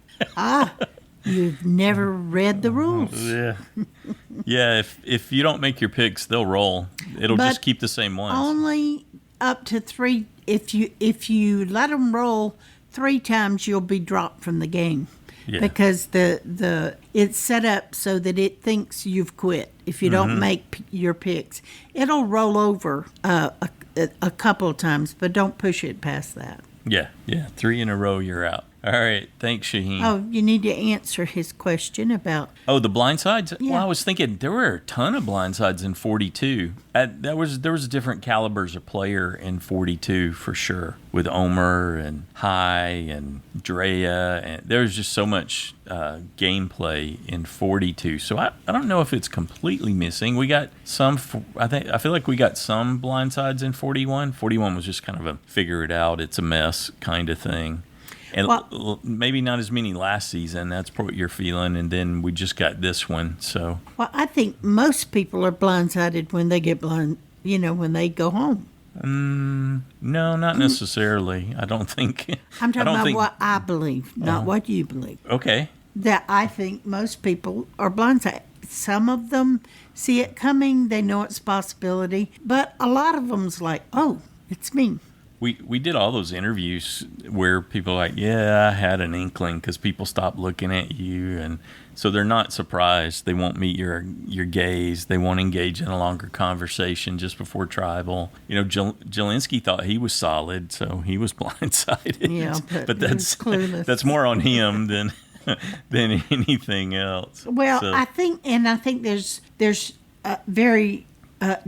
You've never read the rules. Yeah, if you don't make your picks, they'll roll. It'll just keep the same ones. Only up to 3. If you let them roll 3 times, you'll be dropped from the game. Yeah. Because the it's set up so that it thinks you've quit. If you don't make your picks, it'll roll over a couple of times, but don't push it past that. Yeah. 3 in a row, you're out. All right, thanks, Shaheen. Oh, you need to answer his question about... Oh, the blindsides? Yeah. Well, I was thinking there were a ton of blindsides in 42. There was different calibers of player in 42 for sure, with Omer and High and Drea, and there was just so much gameplay in 42. So I don't know if it's completely missing. We got some. I feel like we got some blindsides in 41. 41 was just kind of a figure it out, it's a mess kind of thing. And maybe not as many last season. That's what you're feeling. And then we just got this one. So. Well, I think most people are blindsided when they get when they go home. No, not necessarily. I don't think. I'm talking about what I believe, not what you believe. Okay. That I think most people are blindsided. Some of them see it coming. They know it's a possibility. But a lot of them's like, oh, it's me. We did all those interviews where people are like, yeah, I had an inkling because people stopped looking at you. And so they're not surprised. They won't meet your gaze. They won't engage in a longer conversation just before tribal. Jelinski thought he was solid, so he was blindsided. Yeah, but that's more on him than anything else. Well, so. I think there's very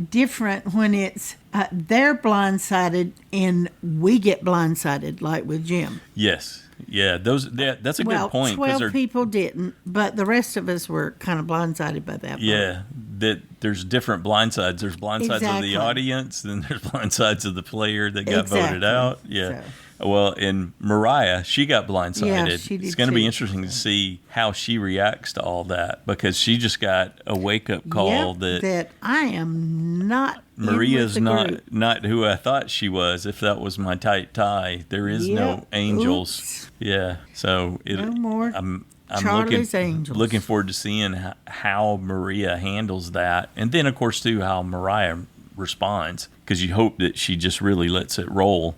different when it's they're blindsided and we get blindsided, like with Jim. Yes. Yeah, that's a good point. 12 people didn't, but the rest of us were kind of blindsided by that. Yeah, there's different blindsides. There's blindsides of the audience, then there's blindsides of the player that got voted out. Yeah. So. Well, in Mariah, she got blindsided. Yeah, she did. It's going to be interesting to see how she reacts to all that because she just got a wake-up call that I am not Maria's not who I thought she was. If that was my tight tie, there is no angels. Oops. Yeah, so No more I'm Charlie's Angels. looking forward to seeing how Maria handles that, and then of course too how Mariah responds, because you hope that she just really lets it roll.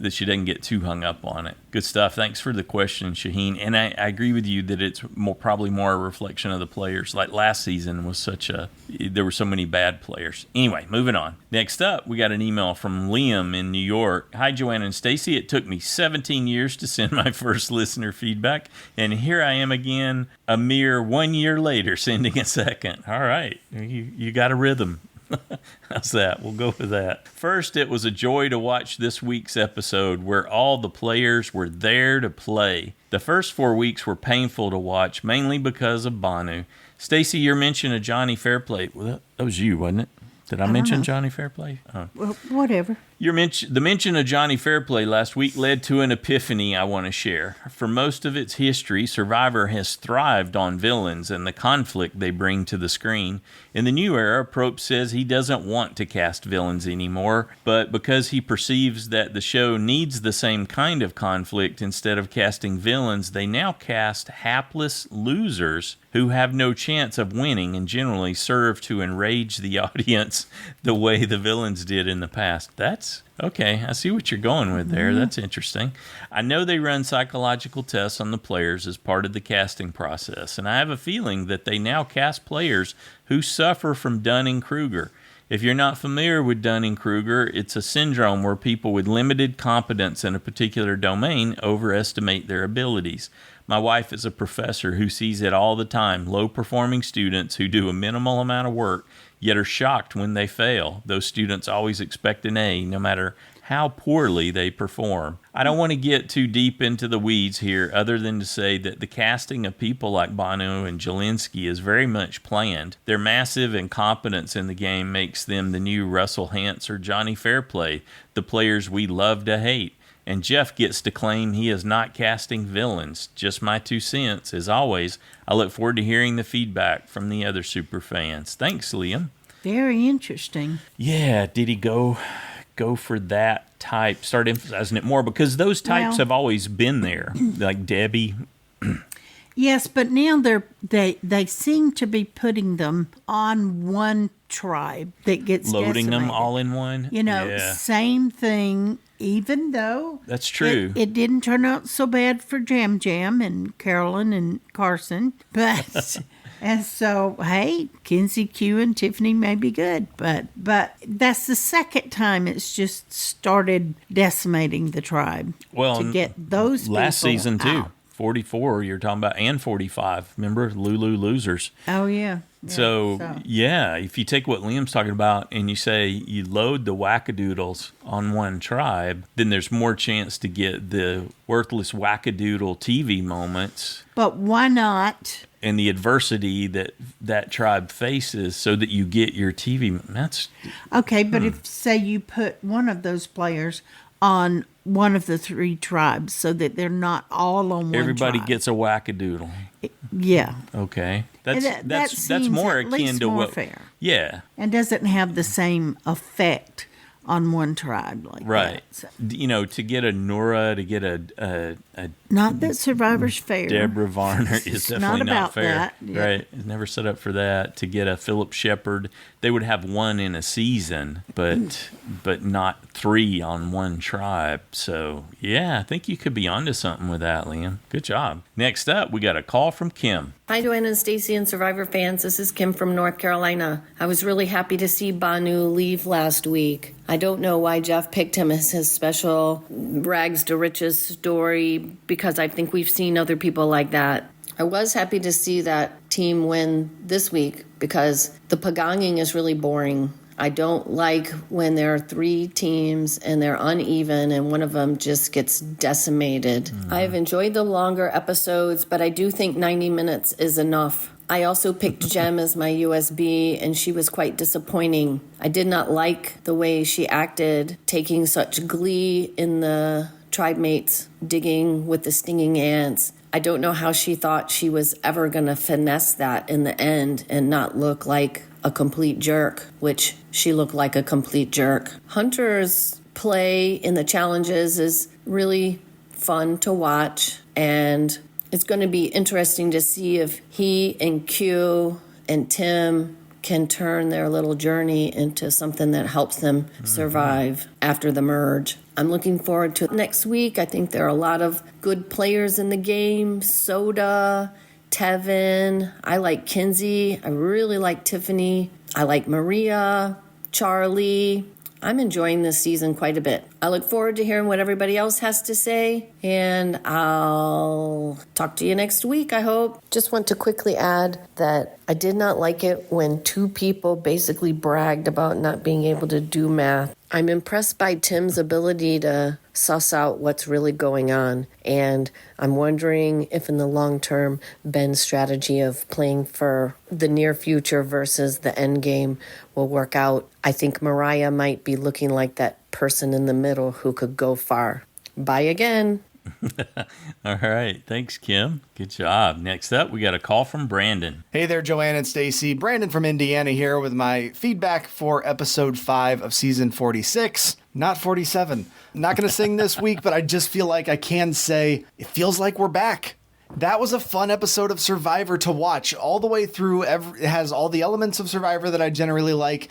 That she doesn't get too hung up on it. Good stuff. Thanks for the question, Shaheen. And I agree with you that it's probably more a reflection of the players. Like last season was there were so many bad players. Anyway, moving on. Next up, we got an email from Liam in New York. Hi, Joanna and Stacy. It took me 17 years to send my first listener feedback, and here I am again, a mere 1 year later, sending a second. All right, you got a rhythm. How's that? We'll go with that. First, it was a joy to watch this week's episode where all the players were there to play. The first 4 weeks were painful to watch, mainly because of Banu. Stacy, your mention of Johnny Fairplay, well, that was you, wasn't it? Did I mention Johnny Fairplay? Oh. Well, whatever. The mention of Johnny Fairplay last week led to an epiphany I want to share. For most of its history, Survivor has thrived on villains and the conflict they bring to the screen. In the new era, Probst says he doesn't want to cast villains anymore, but because he perceives that the show needs the same kind of conflict, instead of casting villains, they now cast hapless losers who have no chance of winning and generally serve to enrage the audience the way the villains did in the past. That's okay. I see what you're going with there. That's interesting. I know they run psychological tests on the players as part of the casting process, and I have a feeling that they now cast players who suffer from Dunning-Kruger. If you're not familiar with Dunning-Kruger, it's a syndrome where people with limited competence in a particular domain overestimate their abilities. My wife is a professor who sees it all the time. Low-performing students who do a minimal amount of work yet are shocked when they fail. Those students always expect an A, no matter how poorly they perform. I don't want to get too deep into the weeds here, other than to say that the casting of people like Banu and Jelinski is very much planned. Their massive incompetence in the game makes them the new Russell Hantz or Johnny Fairplay, the players we love to hate. And Jeff gets to claim he is not casting villains. Just my 2 cents. As always, I look forward to hearing the feedback from the other super fans. Thanks, Liam. Very interesting. Yeah, did he go for that type? Start emphasizing it more, because those types have always been there, like Debbie. Yes, but now they seem to be putting them on one tribe that gets loading decimated. them all in one. Same thing. Even though that's true, it didn't turn out so bad for Jam Jam and Carolyn and Carson, but and so hey, Kinsey Q and Tiffany may be good, but that's the second time it's just started decimating the tribe. Well, to get those last people season too. out. 44 you're talking about, and 45. Remember Lulu Losers? Oh yeah. So, if you take what Liam's talking about and you say you load the wackadoodles on one tribe, then there's more chance to get the worthless wackadoodle TV moments. But why not? And the adversity that tribe faces, so that you get your TV. That's okay. But if say you put one of those players on one of the 3 tribes, so that they're not all on one everybody tribe. gets a wackadoodle. Yeah. Okay. That That's more akin to what fair. Yeah. And doesn't have the same effect on one tribe like right. that. So. To get a Nora, to get a not that Survivor's fair. Deborah Varner is definitely not fair. That. Yeah. Right. It's never set up for that. To get a Philip Shepard, they would have 1 in a season, but not 3 on one tribe. So yeah, I think you could be onto something with that, Liam. Good job. Next up, we got a call from Kim. Hi, Joanna and Stacy and Survivor fans. This is Kim from North Carolina. I was really happy to see Banu leave last week. I don't know why Jeff picked him as his special rags to riches story, because I think we've seen other people like that. I was happy to see that team win this week, because the pagonging is really boring. I don't like when there are 3 teams and they're uneven and one of them just gets decimated. I've enjoyed the longer episodes, but I do think 90 minutes is enough. I also picked Jem as my USB, and she was quite disappointing. I did not like the way she acted, taking such glee in the tribe mates digging with the stinging ants. I don't know how she thought she was ever going to finesse that in the end and not look like a complete jerk, which she looked like a complete jerk. Hunter's play in the challenges is really fun to watch, and it's going to be interesting to see if he and Q and Tim can turn their little journey into something that helps them survive after the merge. I'm looking forward to next week. I think there are a lot of good players in the game. Soda, Tevin. I like Kinsey. I really like Tiffany. I like Maria, Charlie. I'm enjoying this season quite a bit. I look forward to hearing what everybody else has to say, and I'll talk to you next week, I hope. Just want to quickly add that I did not like it when two people basically bragged about not being able to do math. I'm impressed by Tim's ability to suss out what's really going on, and I'm wondering if in the long term, Ben's strategy of playing for the near future versus the end game will work out. I think Mariah might be looking like that person in the middle who could go far. Bye again. All right. Thanks, Kim. Good job. Next up, we got a call from Brandon. Hey there, Joanne and Stacy. Brandon from Indiana here with my feedback for episode 5 of season 46. Not 47. Not going to sing this week, but I just feel like I can say it feels like we're back. That was a fun episode of Survivor to watch all the way through. It has all the elements of Survivor that I generally like.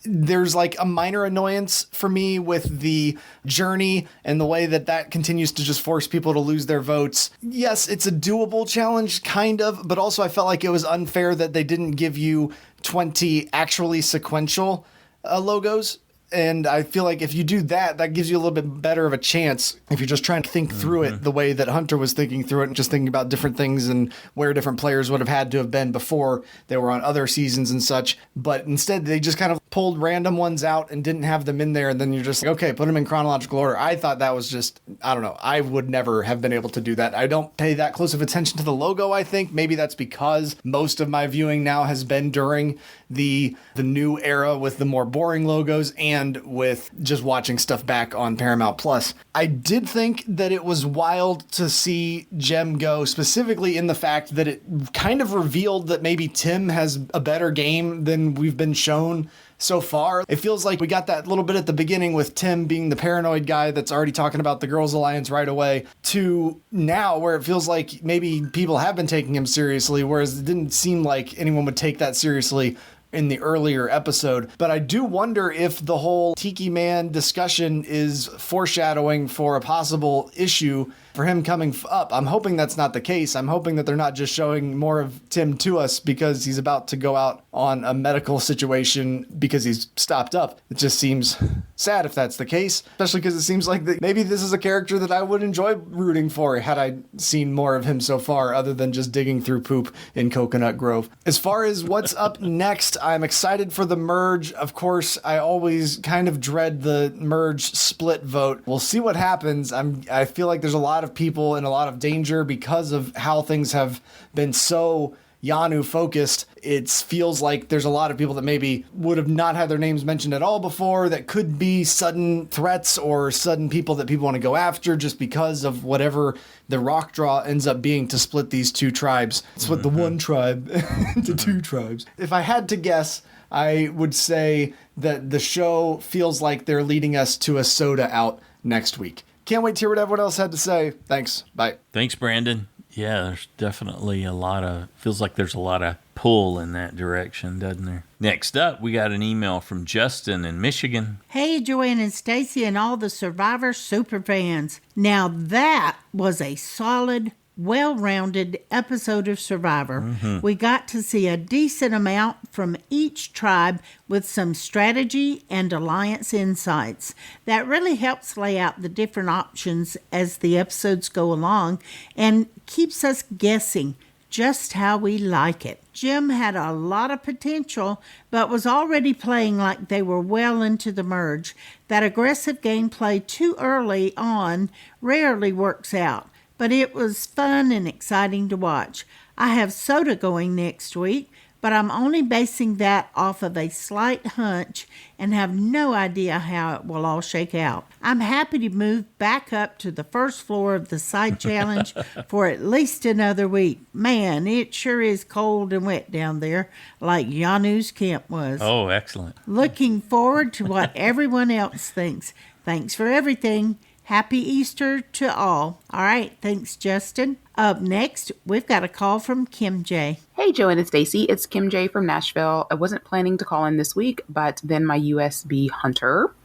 There's like a minor annoyance for me with the journey and the way that continues to just force people to lose their votes. Yes, it's a doable challenge, kind of, but also I felt like it was unfair that they didn't give you 20 actually sequential logos. And I feel like if you do that, that gives you a little bit better of a chance if you're just trying to think through it the way that Hunter was thinking through it and just thinking about different things and where different players would have had to have been before they were on other seasons and such. But instead, they just kind of pulled random ones out and didn't have them in there. And then you're just like, okay, put them in chronological order. I thought that was just, I don't know. I would never have been able to do that. I don't pay that close of attention to the logo, I think. Maybe that's because most of my viewing now has been during the new era with the more boring logos and with just watching stuff back on Paramount Plus. I did think that it was wild to see Jem go, specifically in the fact that it kind of revealed that maybe Tim has a better game than we've been shown so far. It feels like we got that little bit at the beginning with Tim being the paranoid guy that's already talking about the Girls Alliance right away, to now where it feels like maybe people have been taking him seriously, whereas it didn't seem like anyone would take that seriously in the earlier episode. But I do wonder if the whole Tiki Man discussion is foreshadowing for a possible issue for him coming up. I'm hoping that's not the case. I'm hoping that they're not just showing more of Tim to us because he's about to go out on a medical situation because he's stopped up. It just seems sad if that's the case, especially because it seems like maybe this is a character that I would enjoy rooting for had I seen more of him so far, other than just digging through poop in Coconut Grove. As far as what's up next, I'm excited for the merge. Of course, I always kind of dread the merge split vote. We'll see what happens. I feel like there's a lot of people in a lot of danger because of how things have been so Yanu focused. It feels like there's a lot of people that maybe would have not had their names mentioned at all before that could be sudden threats or sudden people that people want to go after just because of whatever the rock draw ends up being to split these two tribes. It's what the one tribe into two tribes. If I had to guess, I would say that the show feels like they're leading us to a soda out next week. Can't wait to hear what everyone else had to say. Thanks. Bye. Thanks, Brandon. Yeah, there's definitely feels like there's a lot of pull in that direction, doesn't there? Next up, we got an email from Justin in Michigan. Hey, Joanne and Stacy and all the Survivor super fans. Now that was a solid, well-rounded episode of Survivor. We got to see a decent amount from each tribe with some strategy and alliance insights. That really helps lay out the different options as the episodes go along and keeps us guessing just how we like it. Jim had a lot of potential, but was already playing like they were well into the merge. That aggressive gameplay too early on rarely works out, but it was fun and exciting to watch. I have Soda going next week, but I'm only basing that off of a slight hunch and have no idea how it will all shake out. I'm happy to move back up to the first floor of the side challenge for at least another week. Man, it sure is cold and wet down there, like Janu's camp was. Oh, excellent. Looking forward to what everyone else thinks. Thanks for everything. Happy Easter to all. All right, thanks, Justin. Up next, we've got a call from KimJ. Hey, Joanne and Stacy. It's KimJ from Nashville. I wasn't planning to call in this week, but then my USB hunter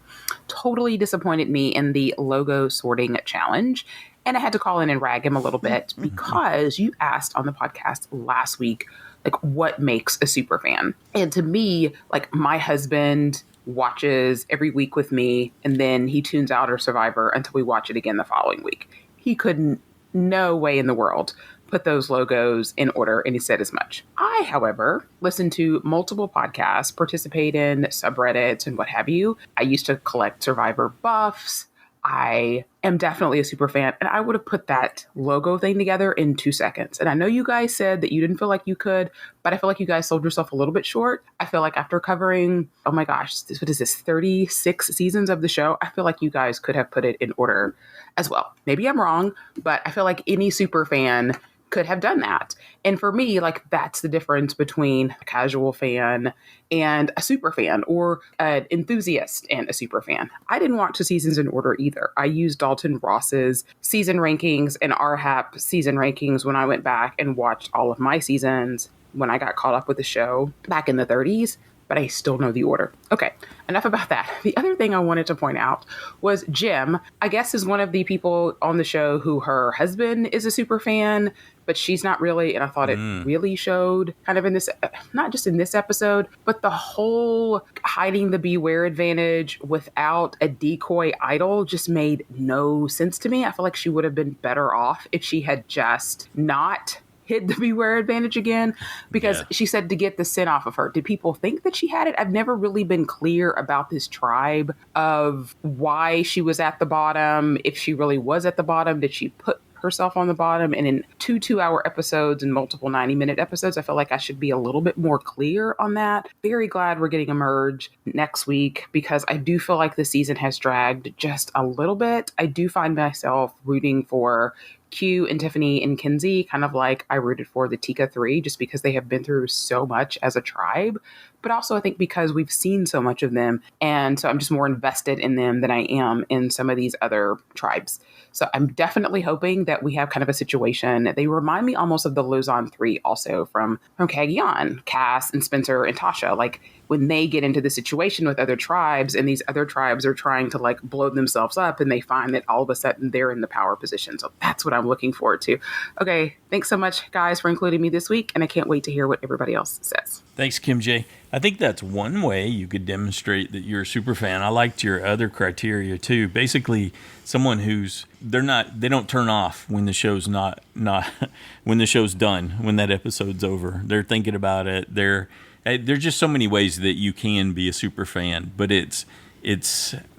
totally disappointed me in the logo sorting challenge. And I had to call in and rag him a little bit because you asked on the podcast last week, like, what makes a super fan? And to me, like, my husband watches every week with me, and then he tunes out our Survivor until we watch it again the following week. He couldn't, no way in the world, put those logos in order, and he said as much. I, however, listen to multiple podcasts, participate in subreddits and what have you. I used to collect Survivor buffs. I am definitely a super fan, and I would have put that logo thing together in 2 seconds. And I know you guys said that you didn't feel like you could, but I feel like you guys sold yourself a little bit short. I feel like after covering, oh my gosh, what is this, 36 seasons of the show, I feel like you guys could have put it in order as well. Maybe I'm wrong, but I feel like any super fan could have done that. And for me, like, that's the difference between a casual fan and a super fan, or an enthusiast and a super fan. I didn't watch the seasons in order either. I used Dalton Ross's season rankings and RHAP season rankings when I went back and watched all of my seasons when I got caught up with the show back in the 30s. But I still know the order. Okay, enough about that. The other thing I wanted to point out was Jim, I guess, is one of the people on the show who her husband is a super fan, but she's not really. And I thought it really showed kind of in this, not just in this episode, but the whole hiding the beware advantage without a decoy idol just made no sense to me. I feel like she would have been better off if she had just not hid the beware advantage again, because she said to get the scent off of her. Did people think that she had it? I've never really been clear about this tribe of why she was at the bottom. If she really was at the bottom, did she put herself on the bottom? And in two 2-hour episodes and multiple 90-minute episodes, I feel like I should be a little bit more clear on that. Very glad we're getting a merge next week, because I do feel like the season has dragged just a little bit. I do find myself rooting for Q and Tiffany and Kinsey, kind of like I rooted for the Tika 3, just because they have been through so much as a tribe. But also I think because we've seen so much of them, and so I'm just more invested in them than I am in some of these other tribes. So I'm definitely hoping that we have kind of a situation. They remind me almost of the Lausanne 3 also from Cagayan, Cass and Spencer and Tasha. Like, when they get into the situation with other tribes, and these other tribes are trying to like blow themselves up, and they find that all of a sudden they're in the power position. So that's what I'm looking forward to. Okay, thanks so much, guys, for including me this week, and I can't wait to hear what everybody else says. Thanks, KimJ. I think that's one way you could demonstrate that you're a super fan. I liked your other criteria too. Basically, someone who's they don't turn off when the show's not when the show's done, when that episode's over. They're thinking about it. There's just so many ways that you can be a super fan, but it's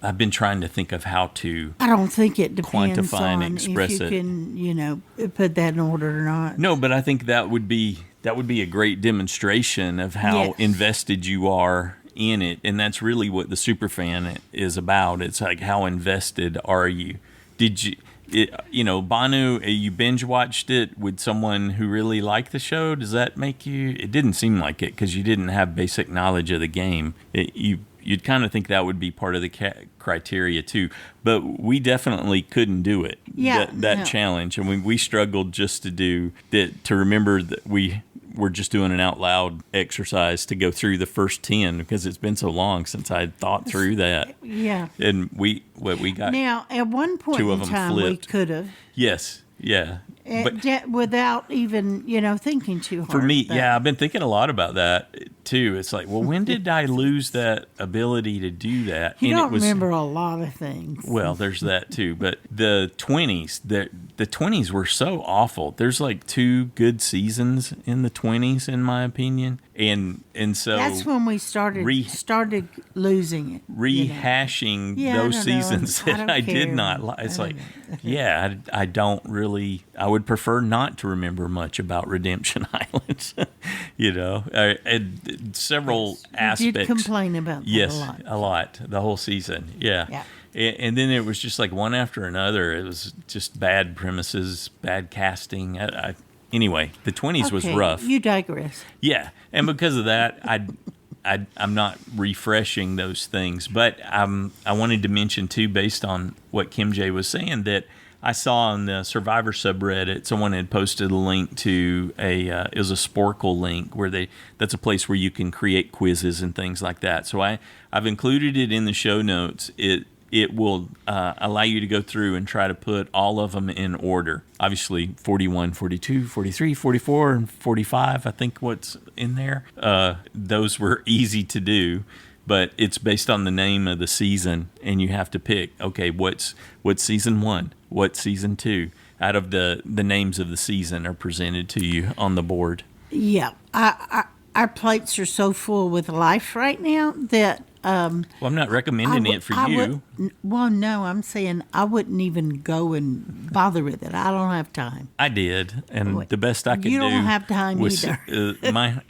I've been trying to think of how to I don't think it depends quantify on and express if you can, put that in order or not. No, but I think that would be a great demonstration of how invested you are in it, and that's really what the super fan is about. It's like, how invested are you? Did you Banu, you binge watched it with someone who really liked the show? Does that make you? It didn't seem like it, because you didn't have basic knowledge of the game. You'd kind of think that would be part of the criteria too, but we definitely couldn't do it. That challenge, and we struggled just to do that, to remember that we're just doing an out loud exercise to go through the first 10, because it's been so long since I thought through that. Yeah, and we got now at one point 2 of in them time flipped. we could have. Yes. Yeah. But without even, thinking too hard. For me, I've been thinking a lot about that. too. It's like, well, when did I lose that ability to do that? You and don't it was, remember a lot of things. Well, there's that too. But the 20s, the 20s were so awful. There's like 2 good seasons in the 20s, in my opinion. And so that's when we started losing it. Rehashing those seasons that I did not like. It's like, I don't really, I would prefer not to remember much about Redemption Island. Several aspects. You did complain about that a lot. The whole season, yeah. And then it was just like one after another. It was just bad premises, bad casting. Anyway, the 20s was rough. You digress. Yeah, and because of that, I'm not refreshing those things. But I wanted to mention, too, based on what KimJ was saying, that I saw on the Survivor subreddit, someone had posted a link to it was a Sporkle link, where that's a place where you can create quizzes and things like that. So I've included it in the show notes. It will allow you to go through and try to put all of them in order. Obviously, 41, 42, 43, 44, and 45, I think what's in there. Those were easy to do, but it's based on the name of the season, and you have to pick, okay, what's season 1, what's season 2, out of the names of the season are presented to you on the board. Yeah. Our plates are so full with life right now that... well, I'm not recommending it for you. No, I'm saying I wouldn't even go and bother with it. I don't have time. I did, and the best I could do. You don't have time was, either.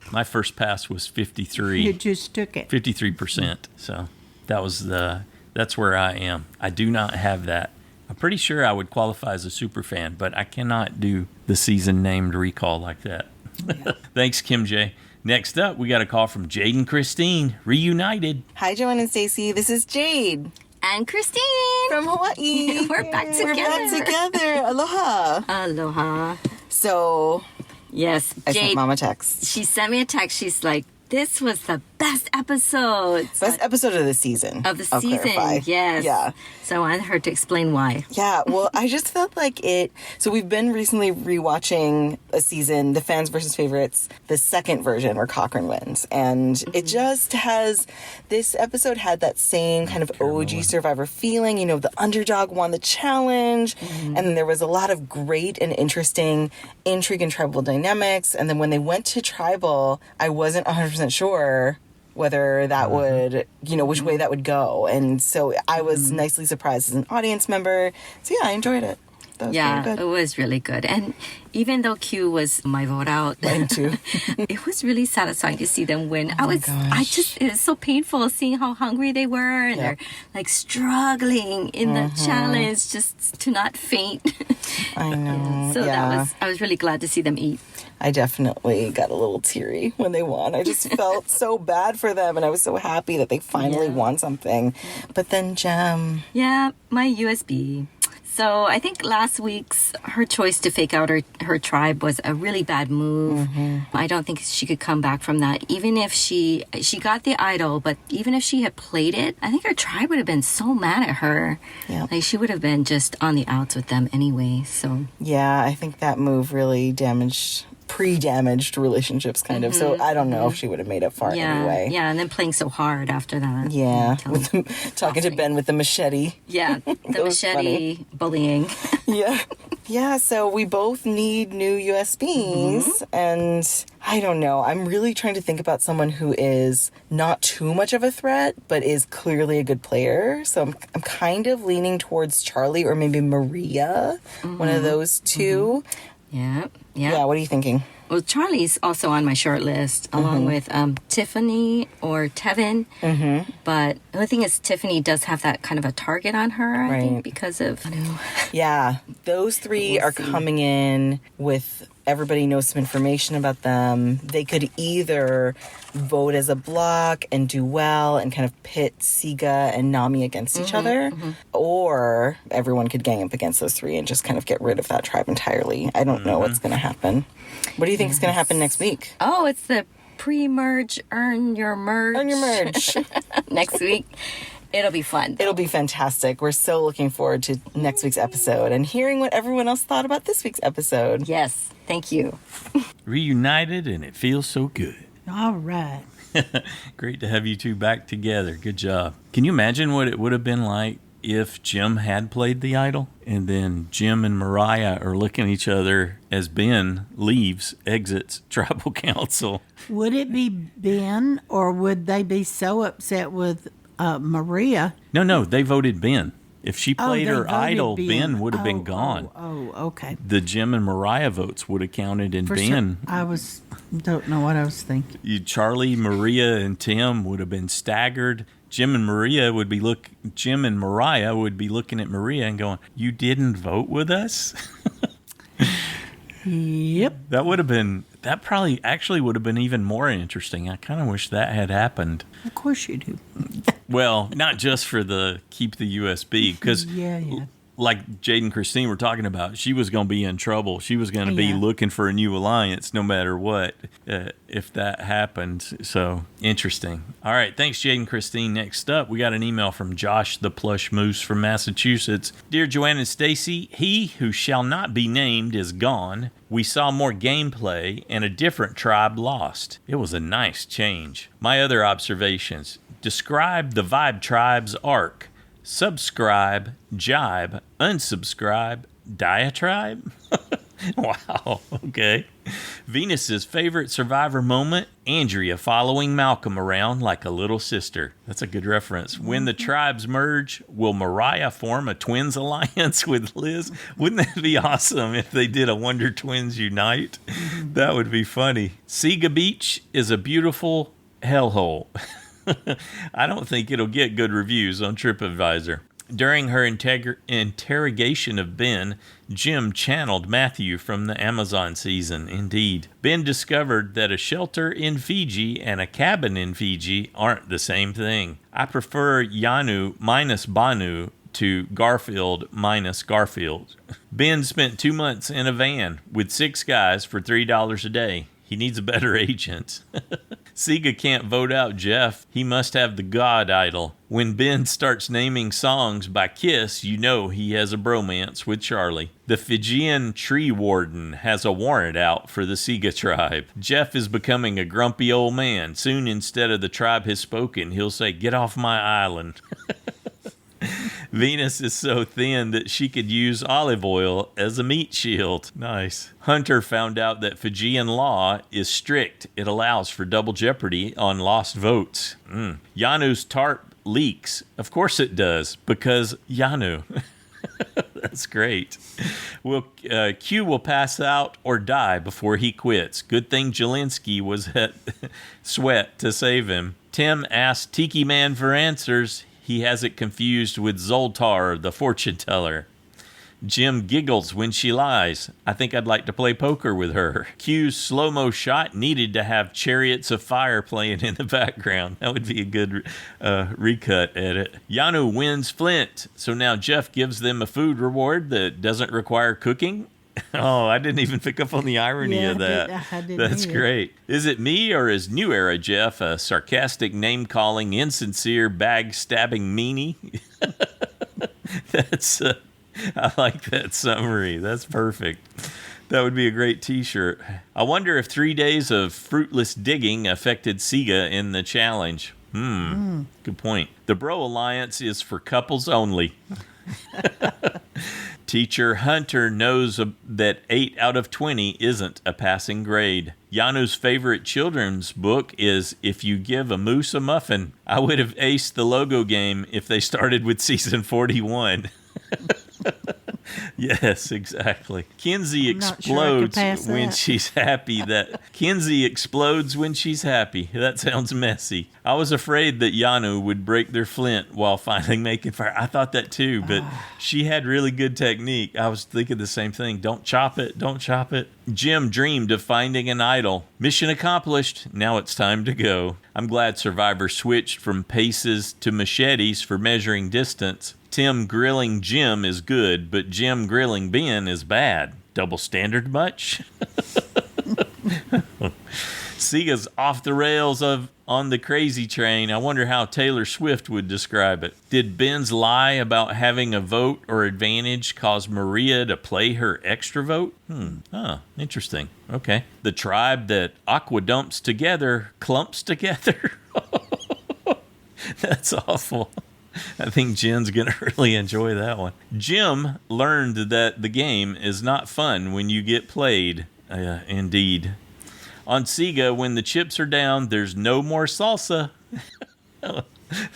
My first pass was 53. You just took it. 53%. So that's where I am. I do not have that. I'm pretty sure I would qualify as a super fan, but I cannot do the season named recall like that. Yeah. Thanks, KimJ. Next up, we got a call from Jade-n-Christine, reunited. Hi, Joanne and Stacey. This is Jade. And Christine. From Hawaii. We're back together. Aloha. Aloha. So, yes, I sent Mom a text. She sent me a text. She's like, this was the best episode. Best episode of the season. Of the season, clarify. yes. Yeah. So I wanted her to explain why. Yeah, well, I just felt like it... So we've been recently rewatching a season, the Fans versus Favorites, the second version where Cochran wins. And it just has... This episode had that same kind of OG Survivor feeling. You know, the underdog won the challenge. And then there was a lot of great and interesting intrigue and tribal dynamics. And then when they went to tribal, I wasn't 100% sure whether that would, which way that would go. And so I was nicely surprised as an audience member. So yeah, I enjoyed it. It was really good. And even though Q was my vote out, mine too. It was really satisfying to see them win. It was so painful seeing how hungry they were, and they're like struggling in the challenge just to not faint. I know. So I was really glad to see them eat. I definitely got a little teary when they won. I just felt so bad for them, and I was so happy that they finally won something. But then Jem. Yeah, my USB. So I think last week's, her choice to fake out her tribe was a really bad move. I don't think she could come back from that. Even if she got the idol, but even if she had played it, I think her tribe would have been so mad at her. Yeah. Like she would have been just on the outs with them anyway. So yeah, I think that move really pre-damaged relationships kind of. So I don't know if she would have made it far anyway. Yeah, and then playing so hard after that. Yeah, talking to Ben with the machete. Yeah, the machete bullying. Yeah, so we both need new USBs, and I don't know. I'm really trying to think about someone who is not too much of a threat, but is clearly a good player. So I'm kind of leaning towards Charlie or maybe Maria, one of those two. Yeah. What are you thinking? Well, Charlie's also on my short list, along with Tiffany or Tevin. But the only thing is, Tiffany does have that kind of a target on her, I think, because of... Yeah, those three are coming in with... Everybody knows some information about them. They could either vote as a block and do well and kind of pit Siga and Nami against each other, or everyone could gang up against those three and just kind of get rid of that tribe entirely. I don't know what's going to happen. What do you think is going to happen next week? Oh, it's the pre-merge, earn your merge. Next week. It'll be fun. It'll be fantastic. We're so looking forward to next week's episode and hearing what everyone else thought about this week's episode. Yes. Thank you. Reunited, and it feels so good. All right. Great to have you two back together. Good job. Can you imagine what it would have been like if Jim had played the idol and then Jim and Mariah are looking at each other as Ben exits tribal council? Would it be Ben, or would they be so upset with Maria? No, they voted Ben. If she played they her voted idol, Ben. Ben would have been gone. Okay. The Jim and Mariah votes would have counted, and Ben. Don't know what I was thinking. Charlie, Maria, and Tim would have been staggered. Jim and Mariah would be looking at Maria and going, "You didn't vote with us?" Yep. That probably actually would have been even more interesting. I kind of wish that had happened. Of course you do. Well, not just for the keep the USB, because yeah. Like Jade-n-Christine were talking about, she was going to be in trouble. She was going to be looking for a new alliance no matter what, if that happened. So, interesting. All right, thanks, Jade-n-Christine. Next up, we got an email from Josh the Plush Moose from Massachusetts. Dear Joanne and Stacy, he who shall not be named is gone. We saw more gameplay and a different tribe lost. It was a nice change. My other observations. Describe the Vibe Tribe's arc. Subscribe, jibe, unsubscribe, diatribe? Wow, okay. Venus's favorite Survivor moment, Andrea following Malcolm around like a little sister. That's a good reference. When the tribes merge, will Mariah form a twins alliance with Liz? Wouldn't that be awesome if they did a Wonder Twins unite? That would be funny. Sega Beach is a beautiful hellhole. I don't think it'll get good reviews on TripAdvisor. During her interrogation of Ben, Jim channeled Matthew from the Amazon season. Indeed. Ben discovered that a shelter in Fiji and a cabin in Fiji aren't the same thing. I prefer Yanu minus Banu to Garfield minus Garfield. Ben spent 2 months in a van with 6 guys for $3 a day. He needs a better agent. Sega can't vote out Jeff. He must have the God idol. When Ben starts naming songs by Kiss, you know he has a bromance with Charlie. The Fijian tree warden has a warrant out for the Sega tribe. Jeff is becoming a grumpy old man. Soon, instead of the tribe has spoken, he'll say, "Get off my island." Venus is so thin that she could use olive oil as a meat shield. Nice. Hunter found out that Fijian law is strict. It allows for double jeopardy on lost votes. Yanu's tarp leaks. Of course it does, because Yanu. That's great. Q will pass out or die before he quits. Good thing Jelinski was at Sweat to save him. Tim asked Tiki Man for answers. He has it confused with Zoltar, the fortune teller. Jim giggles when she lies. I think I'd like to play poker with her. Q's slow-mo shot needed to have Chariots of Fire playing in the background. That would be a good recut edit. Yanu wins Flint, so now Jeff gives them a food reward that doesn't require cooking. Oh, I didn't even pick up on the irony of that. I didn't That's either. great. Is it me, or is New Era Jeff a sarcastic name-calling, insincere, bag-stabbing meanie? I like that summary. That's perfect. That would be a great t-shirt. I wonder if 3 days of fruitless digging affected Sega in the challenge. Good point. The Bro Alliance is for couples only. Teacher Hunter knows that 8 out of 20 isn't a passing grade. Yanu's favorite children's book is If You Give a Moose a Muffin. I would have aced the logo game if they started with season 41. Yes, exactly. Kinsey explodes when she's happy. Kinsey explodes when she's happy. That sounds messy. I was afraid that Yanu would break their flint while finally making fire. I thought that too, but she had really good technique. I was thinking the same thing. Don't chop it. Don't chop it. Jim dreamed of finding an idol. Mission accomplished. Now it's time to go. I'm glad Survivor switched from paces to machetes for measuring distance. Tim grilling Jim is good, but Jim grilling Ben is bad. Double standard much? Sega's off the rails on the crazy train. I wonder how Taylor Swift would describe it. Did Ben's lie about having a vote or advantage cause Maria to play her extra vote? Interesting. Okay. The tribe that aqua dumps together clumps together. That's awful. I think Jen's going to really enjoy that one. Jim learned that the game is not fun when you get played. Indeed. On Sega, when the chips are down, there's no more salsa.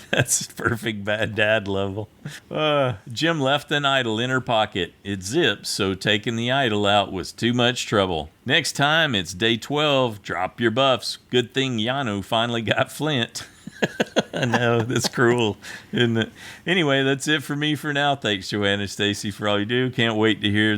That's perfect bad dad level. Jim left an idol in her pocket. It zips, so taking the idol out was too much trouble. Next time, it's day 12. Drop your buffs. Good thing Yanu finally got Flint. I know, that's cruel, isn't it? Anyway, that's it for me for now. Thanks, Joanna, Stacy, for all you do. Can't wait to hear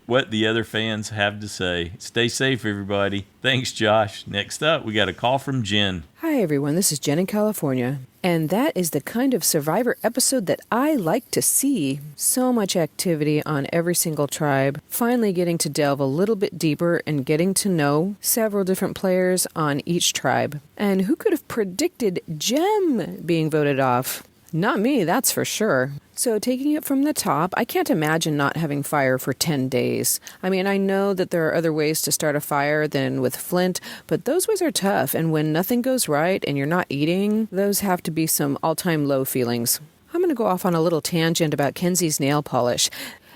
what the other fans have to say. Stay safe, everybody. Thanks, Josh. Next up, we got a call from Jen. Hi, everyone. This is Jen in California. And that is the kind of Survivor episode that I like to see. So much activity on every single tribe. Finally getting to delve a little bit deeper and getting to know several different players on each tribe. And who could have predicted Jem being voted off? Not me, that's for sure. So taking it from the top, I can't imagine not having fire for 10 days. I mean, I know that there are other ways to start a fire than with flint, but those ways are tough, and when nothing goes right and you're not eating, those have to be some all-time low feelings. I'm going to go off on a little tangent about Kenzie's nail polish.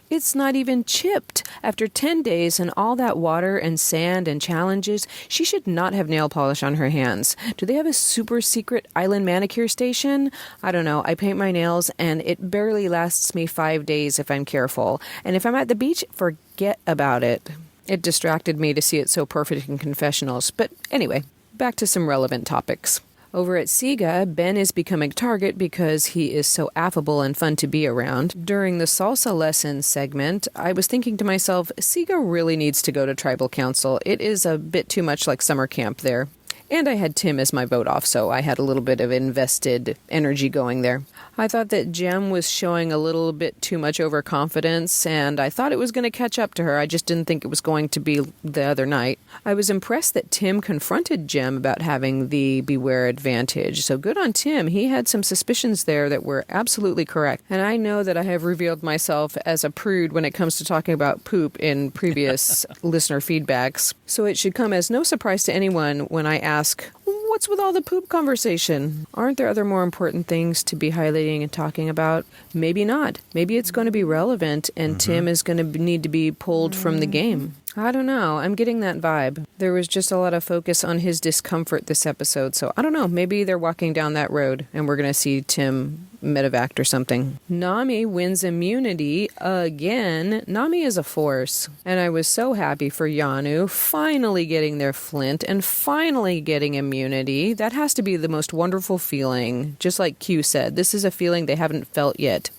It's not even chipped. After 10 days and all that water and sand and challenges, she should not have nail polish on her hands. Do they have a super secret island manicure station? I don't know. I paint my nails and it barely lasts me 5 days if I'm careful. And if I'm at the beach, forget about it. It distracted me to see it so perfect in confessionals. But anyway, back to some relevant topics. Over at Sega, Ben is becoming a target because he is so affable and fun to be around. During the salsa lesson segment, I was thinking to myself, Sega really needs to go to tribal council. It is a bit too much like summer camp there. And I had Tim as my vote off, so I had a little bit of invested energy going there. I thought that Jem was showing a little bit too much overconfidence, and I thought it was going to catch up to her. I just didn't think it was going to be the other night. I was impressed that Tim confronted Jem about having the beware advantage. So good on Tim. He had some suspicions there that were absolutely correct. And I know that I have revealed myself as a prude when it comes to talking about poop in previous listener feedbacks. So it should come as no surprise to anyone when I ask, what's with all the poop conversation? Aren't there other more important things to be highlighting and talking about? Maybe not. Maybe it's going to be relevant and Tim is going to need to be pulled from the game. I don't know. I'm getting that vibe. There was just a lot of focus on his discomfort this episode, so I don't know. Maybe they're walking down that road and we're going to see Tim medevac or something. Nami wins immunity again. Nami is a force. And I was so happy for Yanu finally getting their flint and finally getting immunity. That has to be the most wonderful feeling. Just like Q said, this is a feeling they haven't felt yet.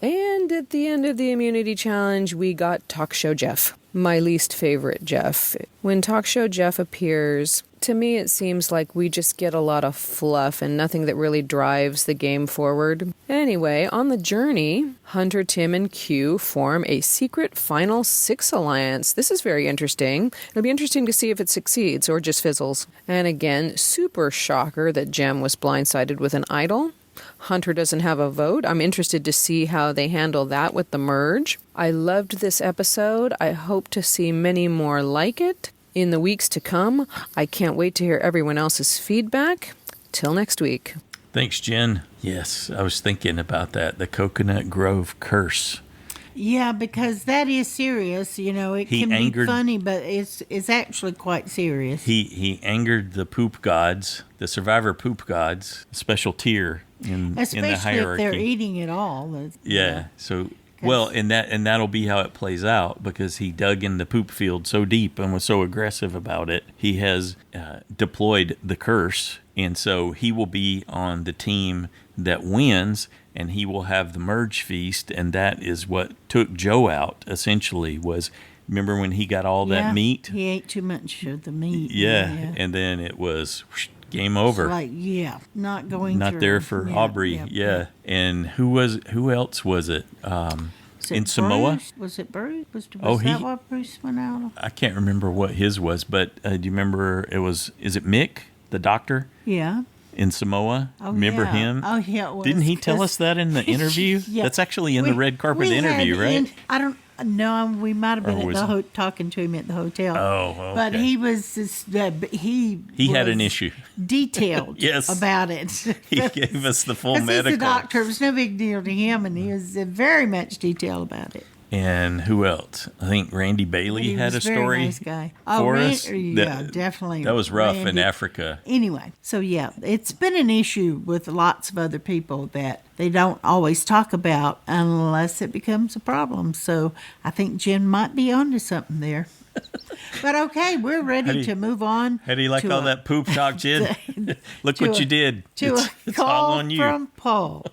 And at the end of the immunity challenge, we got Talk Show Jeff. My least favorite Jeff. When Talk Show Jeff appears, to me it seems like we just get a lot of fluff and nothing that really drives the game forward. Anyway, on the journey, Hunter, Tim, and Q form a secret Final Six alliance. This is very interesting. It'll be interesting to see if it succeeds or just fizzles. And again, super shocker that Jem was blindsided with an idol. Hunter doesn't have a vote. I'm interested to see how they handle that with the merge. I loved this episode. I hope to see many more like it in the weeks to come. I can't wait to hear everyone else's feedback. Till next week. Thanks, Jen. Yes, I was thinking about that. The Coconut Grove curse. Yeah, because that is serious. You know, it can be funny, but it's actually quite serious. He angered the poop gods, the Survivor poop gods, a special tier in the hierarchy. Especially if they're eating it all. Yeah. So well, and that'll be how it plays out because he dug in the poop field so deep and was so aggressive about it. He has deployed the curse, and so he will be on the team that wins. And he will have the merge feast, and that is what took Joe out, essentially, was, remember when he got all that meat? He ate too much of the meat. Yeah, and then it was game over. It's like, not there for Aubrey, yeah. And who else was it? in Samoa. Bruce? Was it Bruce? Was that what Bruce went out on? I can't remember what his was, but do you remember is it Mick, the doctor? Yeah. In Samoa? Oh, Remember yeah. him? Oh, yeah, it was. Didn't he tell us that in the interview? Yeah. That's actually in the red carpet interview, right? I don't know. We might have been Or at was the talking to him at the hotel. Oh, okay. But he was he had was an issue. Detailed Yes. about it. He gave us the full 'Cause medical. he's a doctor. It was no big deal to him, and he was very much detailed about it. And who else? I think Randy Bailey He had was a a very story nice guy. for Ran- us. yeah, definitely. That was rough in Randy. Africa. Anyway, so yeah, it's been an issue with lots of other people that they don't always talk about unless it becomes a problem. So I think Jen might be onto something there. But okay, we're ready to move on. How do you like to all that poop talk, Jen? Look what you did. To It's a all call on you. from Paul.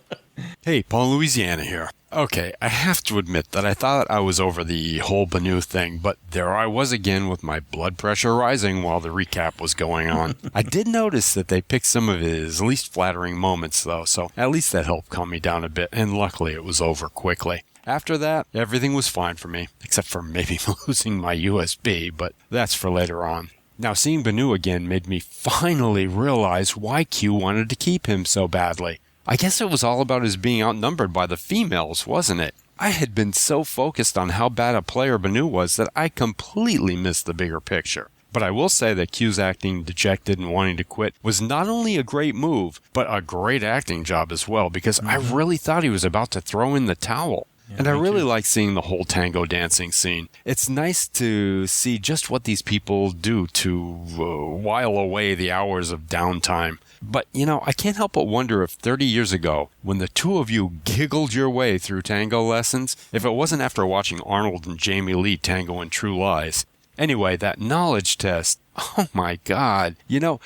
Hey, Paul, Louisiana here. Okay, I have to admit that I thought I was over the whole Banu thing, but there I was again with my blood pressure rising while the recap was going on. I did notice that they picked some of his least flattering moments, though, so at least that helped calm me down a bit, and luckily it was over quickly. After that, everything was fine for me, except for maybe losing my USB, but that's for later on. Now, seeing Banu again made me finally realize why Q wanted to keep him so badly. I guess it was all about his being outnumbered by the females, wasn't it? I had been so focused on how bad a player Banu was that I completely missed the bigger picture. But I will say that Q's acting dejected and wanting to quit was not only a great move, but a great acting job as well, because I really thought he was about to throw in the towel. And I really like seeing the whole tango dancing scene. It's nice to see just what these people do to while away the hours of downtime. But, I can't help but wonder if 30 years ago, when the two of you giggled your way through tango lessons, if it wasn't after watching Arnold and Jamie Lee tango in True Lies. Anyway, that knowledge test, oh my God.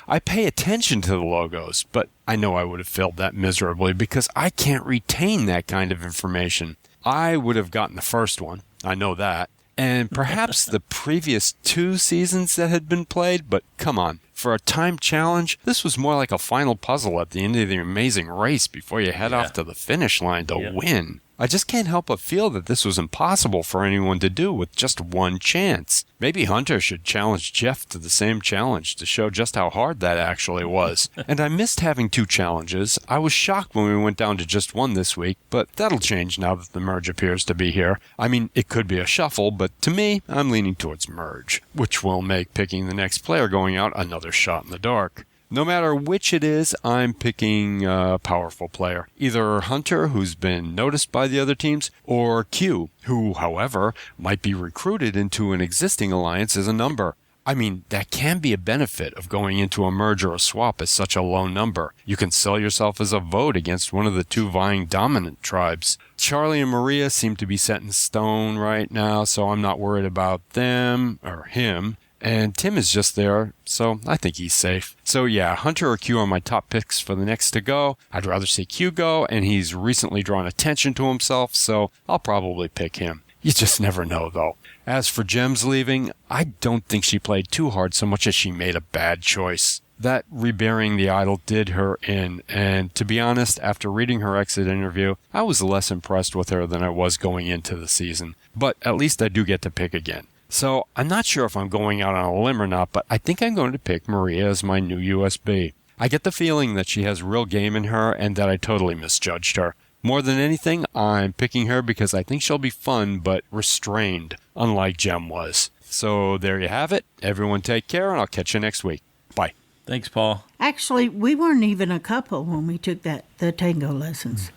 I pay attention to the logos, but I know I would have failed that miserably because I can't retain that kind of information. I would have gotten the first one, I know that, and perhaps the previous 2 seasons that had been played, but come on. For a time challenge, this was more like a final puzzle at the end of the amazing race before you head off to the finish line to win. I just can't help but feel that this was impossible for anyone to do with just one chance. Maybe Hunter should challenge Jeff to the same challenge to show just how hard that actually was. And I missed having 2 challenges. I was shocked when we went down to just 1 this week, but that'll change now that the merge appears to be here. I mean, it could be a shuffle, but to me, I'm leaning towards merge, which will make picking the next player going out another shot in the dark. No matter which it is, I'm picking a powerful player. Either Hunter, who's been noticed by the other teams, or Q, who, however, might be recruited into an existing alliance as a number. I mean, that can be a benefit of going into a merge or a swap as such a low number. You can sell yourself as a vote against one of the 2 vying dominant tribes. Charlie and Maria seem to be set in stone right now, so I'm not worried about them, or him. And Tim is just there, so I think he's safe. So yeah, Hunter or Q are my top picks for the next to go. I'd rather see Q go, and he's recently drawn attention to himself, so I'll probably pick him. You just never know, though. As for Jem's leaving, I don't think she played too hard so much as she made a bad choice. That reburying the idol did her in, and to be honest, after reading her exit interview, I was less impressed with her than I was going into the season. But at least I do get to pick again. So I'm not sure if I'm going out on a limb or not, but I think I'm going to pick Maria as my new USB. I get the feeling that she has real game in her and that I totally misjudged her. More than anything, I'm picking her because I think she'll be fun but restrained, unlike Jem was. So there you have it. Everyone take care, and I'll catch you next week. Bye. Thanks, Paul. Actually, we weren't even a couple when we took the tango lessons.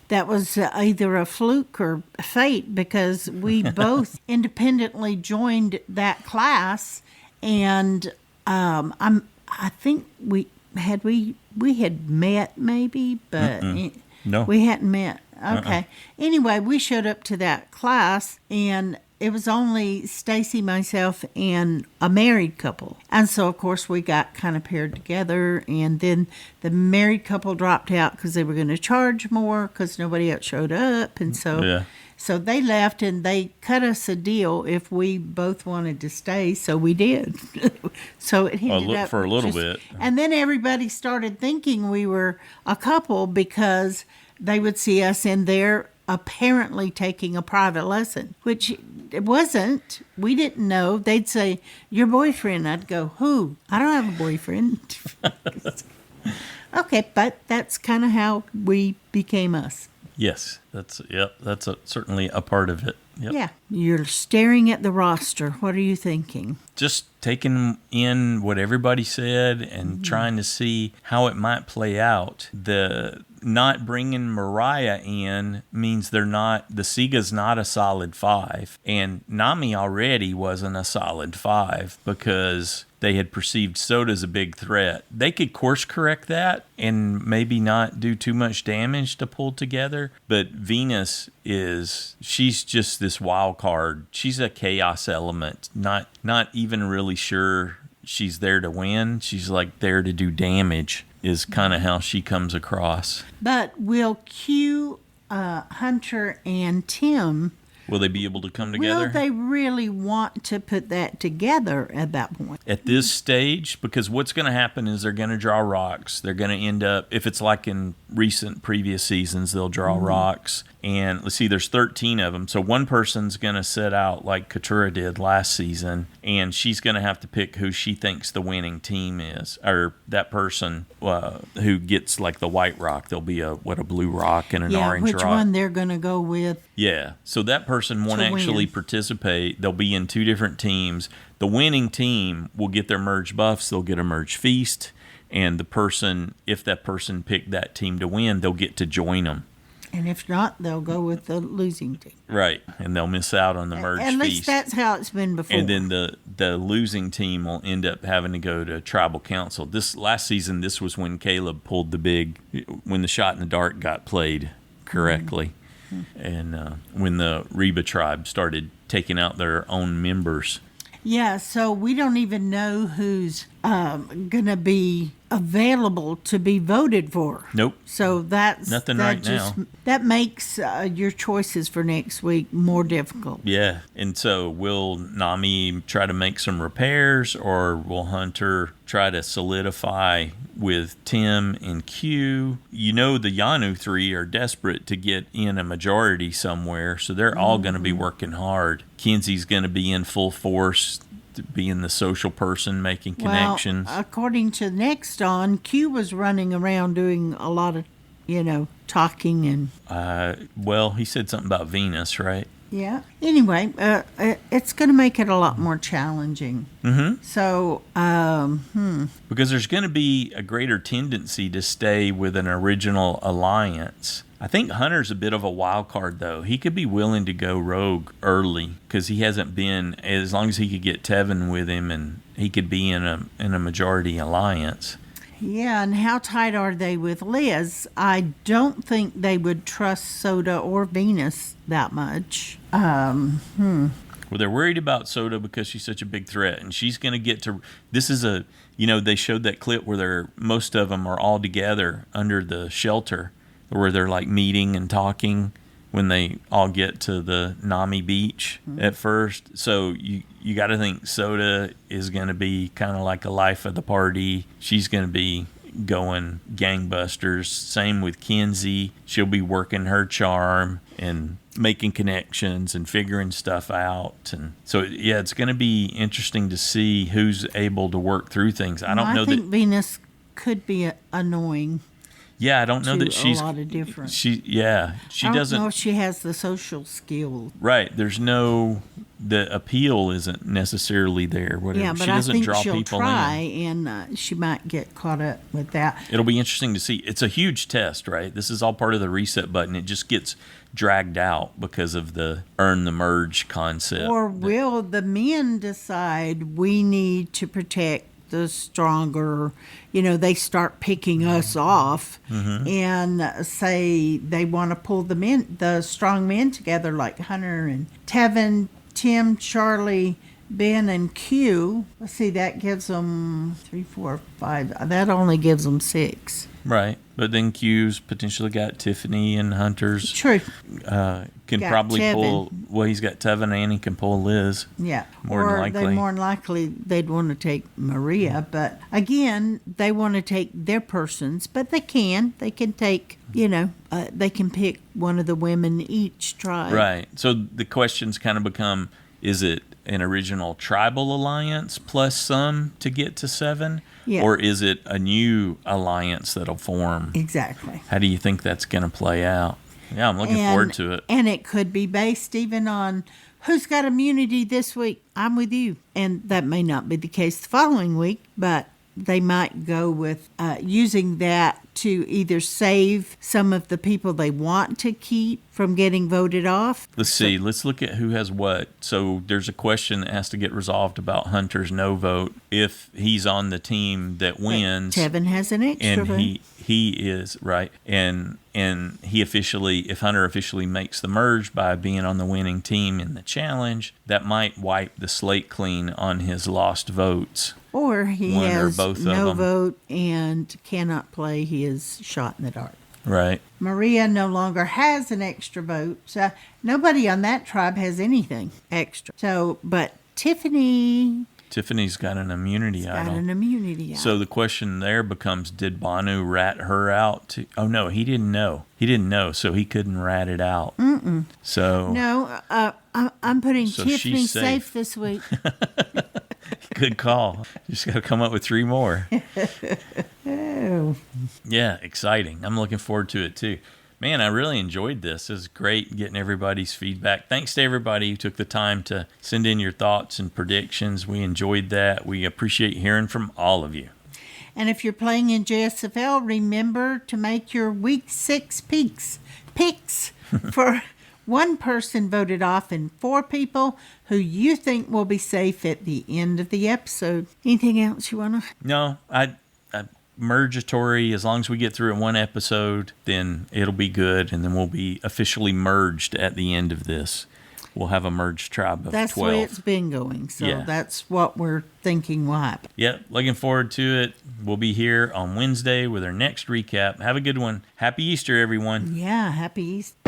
That was either a fluke or fate because we both independently joined that class, and I think we had met maybe, but no, we hadn't met. Okay. Uh-uh. Anyway, we showed up to that class, and it was only Stacy, myself, and a married couple. And so, of course, we got kind of paired together. And then the married couple dropped out because they were going to charge more because nobody else showed up. And so they left, and they cut us a deal if we both wanted to stay. So we did. So it ended up for a little bit. And then everybody started thinking we were a couple because they would see us in their apparently taking a private lesson, which it wasn't. We didn't know. They'd say, your boyfriend. I'd go, who? I don't have a boyfriend. Okay, but that's kind of how we became us. Yes, that's certainly a part of it. Yep. Yeah. You're staring at the roster. What are you thinking? Just taking in what everybody said and trying to see how it might play out. The not bringing Mariah in means the Siga's not a solid 5, and Nami already wasn't a solid 5 because they had perceived Soda as a big threat. They could course correct that and maybe not do too much damage to pull together. But Venus she's just this wild card. She's a chaos element, not even really sure she's there to win. She's like there to do damage is kind of how she comes across. But will Q, Hunter, and Tim... Will they be able to come together? Will they really want to put that together at that point? At this stage, because what's going to happen is they're going to draw rocks. They're going to end up, if it's like in previous seasons, they'll draw rocks. And let's see, there's 13 of them. So one person's going to set out like Katura did last season, and she's going to have to pick who she thinks the winning team is. Or that person who gets like the white rock. There'll be a blue rock and an orange rock. Which one they're going to go with. Yeah, so that person won't actually participate. They'll be in 2 different teams. The winning team will get their merge buffs. They'll get a merge feast. And if that person picked that team to win, they'll get to join them. And if not, they'll go with the losing team. Right, and they'll miss out on the merge feast. At least that's how it's been before. And then the losing team will end up having to go to tribal council. This last season, this was when Caleb pulled when the shot in the dark got played correctly. And when the Reba tribe started taking out their own members. Yeah, so we don't even know who's going to be available to be voted for. Nope. So that's nothing right now. That makes your choices for next week more difficult. Yeah, and so will Nami try to make some repairs, or will Hunter try to solidify with Tim and Q? You know the Yanu 3 are desperate to get in a majority somewhere, so they're all going to be working hard. Kenzie's going to be in full force, being the social person, making connections. Well, according to Next On, Q was running around doing a lot of, talking and... well, he said something about Venus, right? Yeah. Anyway, it's going to make it a lot more challenging. Mm-hmm. So, Because there's going to be a greater tendency to stay with an original alliance. I think Hunter's a bit of a wild card, though. He could be willing to go rogue early because he hasn't been, as long as he could get Tevin with him, and he could be in a majority alliance. Yeah, and how tight are they with Liz? I don't think they would trust Soda or Venus that much. Well, they're worried about Soda because she's such a big threat, and she's going to get to... This is they showed that clip where most of them are all together under the shelter, where they're like meeting and talking when they all get to the Nami beach at first. So you got to think Soda is going to be kind of like a life of the party. She's going to be going gangbusters. Same with Kenzie. She'll be working her charm and making connections and figuring stuff out. And so, yeah, it's going to be interesting to see who's able to work through things. I think Venus could be annoying. Yeah, I don't know that she's a lot of different. She doesn't. I don't know if she has the social skill. Right. The appeal isn't necessarily there. Whatever. Yeah, but she doesn't I think draw she'll people try, in. and she might get caught up with that. It'll be interesting to see. It's a huge test, right? This is all part of the reset button. It just gets dragged out because of the earn the merge concept. Or will the men decide we need to protect the stronger, they start picking us off and say they want to pull the strong men together like Hunter and Tevin, Tim, Charlie, Ben, and Q. Let's see, that gives them 3, 4, 5. That only gives them 6. Right. But then Q's potentially got Tiffany and Hunter's can got probably Tevin. pull. Well, he's got Tevin and he can pull Liz. Yeah, more than likely. More than likely they'd want to take Maria, but again, they want to take their persons, but they can take, they can pick one of the women each tribe. Right. So the questions kind of become: is it an original tribal alliance plus some to get to 7, or is it a new alliance that'll form? Exactly. How do you think that's going to play out? Yeah, I'm looking forward to it. And it could be based even on who's got immunity this week. I'm with you. And that may not be the case the following week, but they might go with using that to either save some of the people they want to keep from getting voted off. Let's see. Let's look at who has what. So there's a question that has to get resolved about Hunter's no vote. If he's on the team that wins, Tevin has an extra vote. and he is right, and he officially, if Hunter officially makes the merge by being on the winning team in the challenge, that might wipe the slate clean on his lost votes. Or he One or has both of no them. vote and cannot play his shot in the dark. Right. Maria no longer has an extra vote. So nobody on that tribe has anything extra. So, but Tiffany's got an immunity idol. got an immunity idol. So the question there becomes: did Banu rat her out? Oh no, he didn't know. He didn't know, so he couldn't rat it out. Mm-mm. So no, I'm putting So Tiffany she's safe. this week. Good call. Just got to come up with 3 more. Oh. Yeah, exciting. I'm looking forward to it too. Man, I really enjoyed this. It was great getting everybody's feedback. Thanks to everybody who took the time to send in your thoughts and predictions. We enjoyed that. We appreciate hearing from all of you. And if you're playing in JSFL, remember to make your week 6 picks for one person voted off and 4 people who you think will be safe at the end of the episode. Anything else you want to? No, I Mergetory, as long as we get through in one episode, then it'll be good, and then we'll be officially merged at the end of this. We'll have a merged tribe of 12. That's the way it's been going, so that's what we're thinking will happen. Yep, looking forward to it. We'll be here on Wednesday with our next recap. Have a good one. Happy Easter, everyone. Yeah, happy Easter.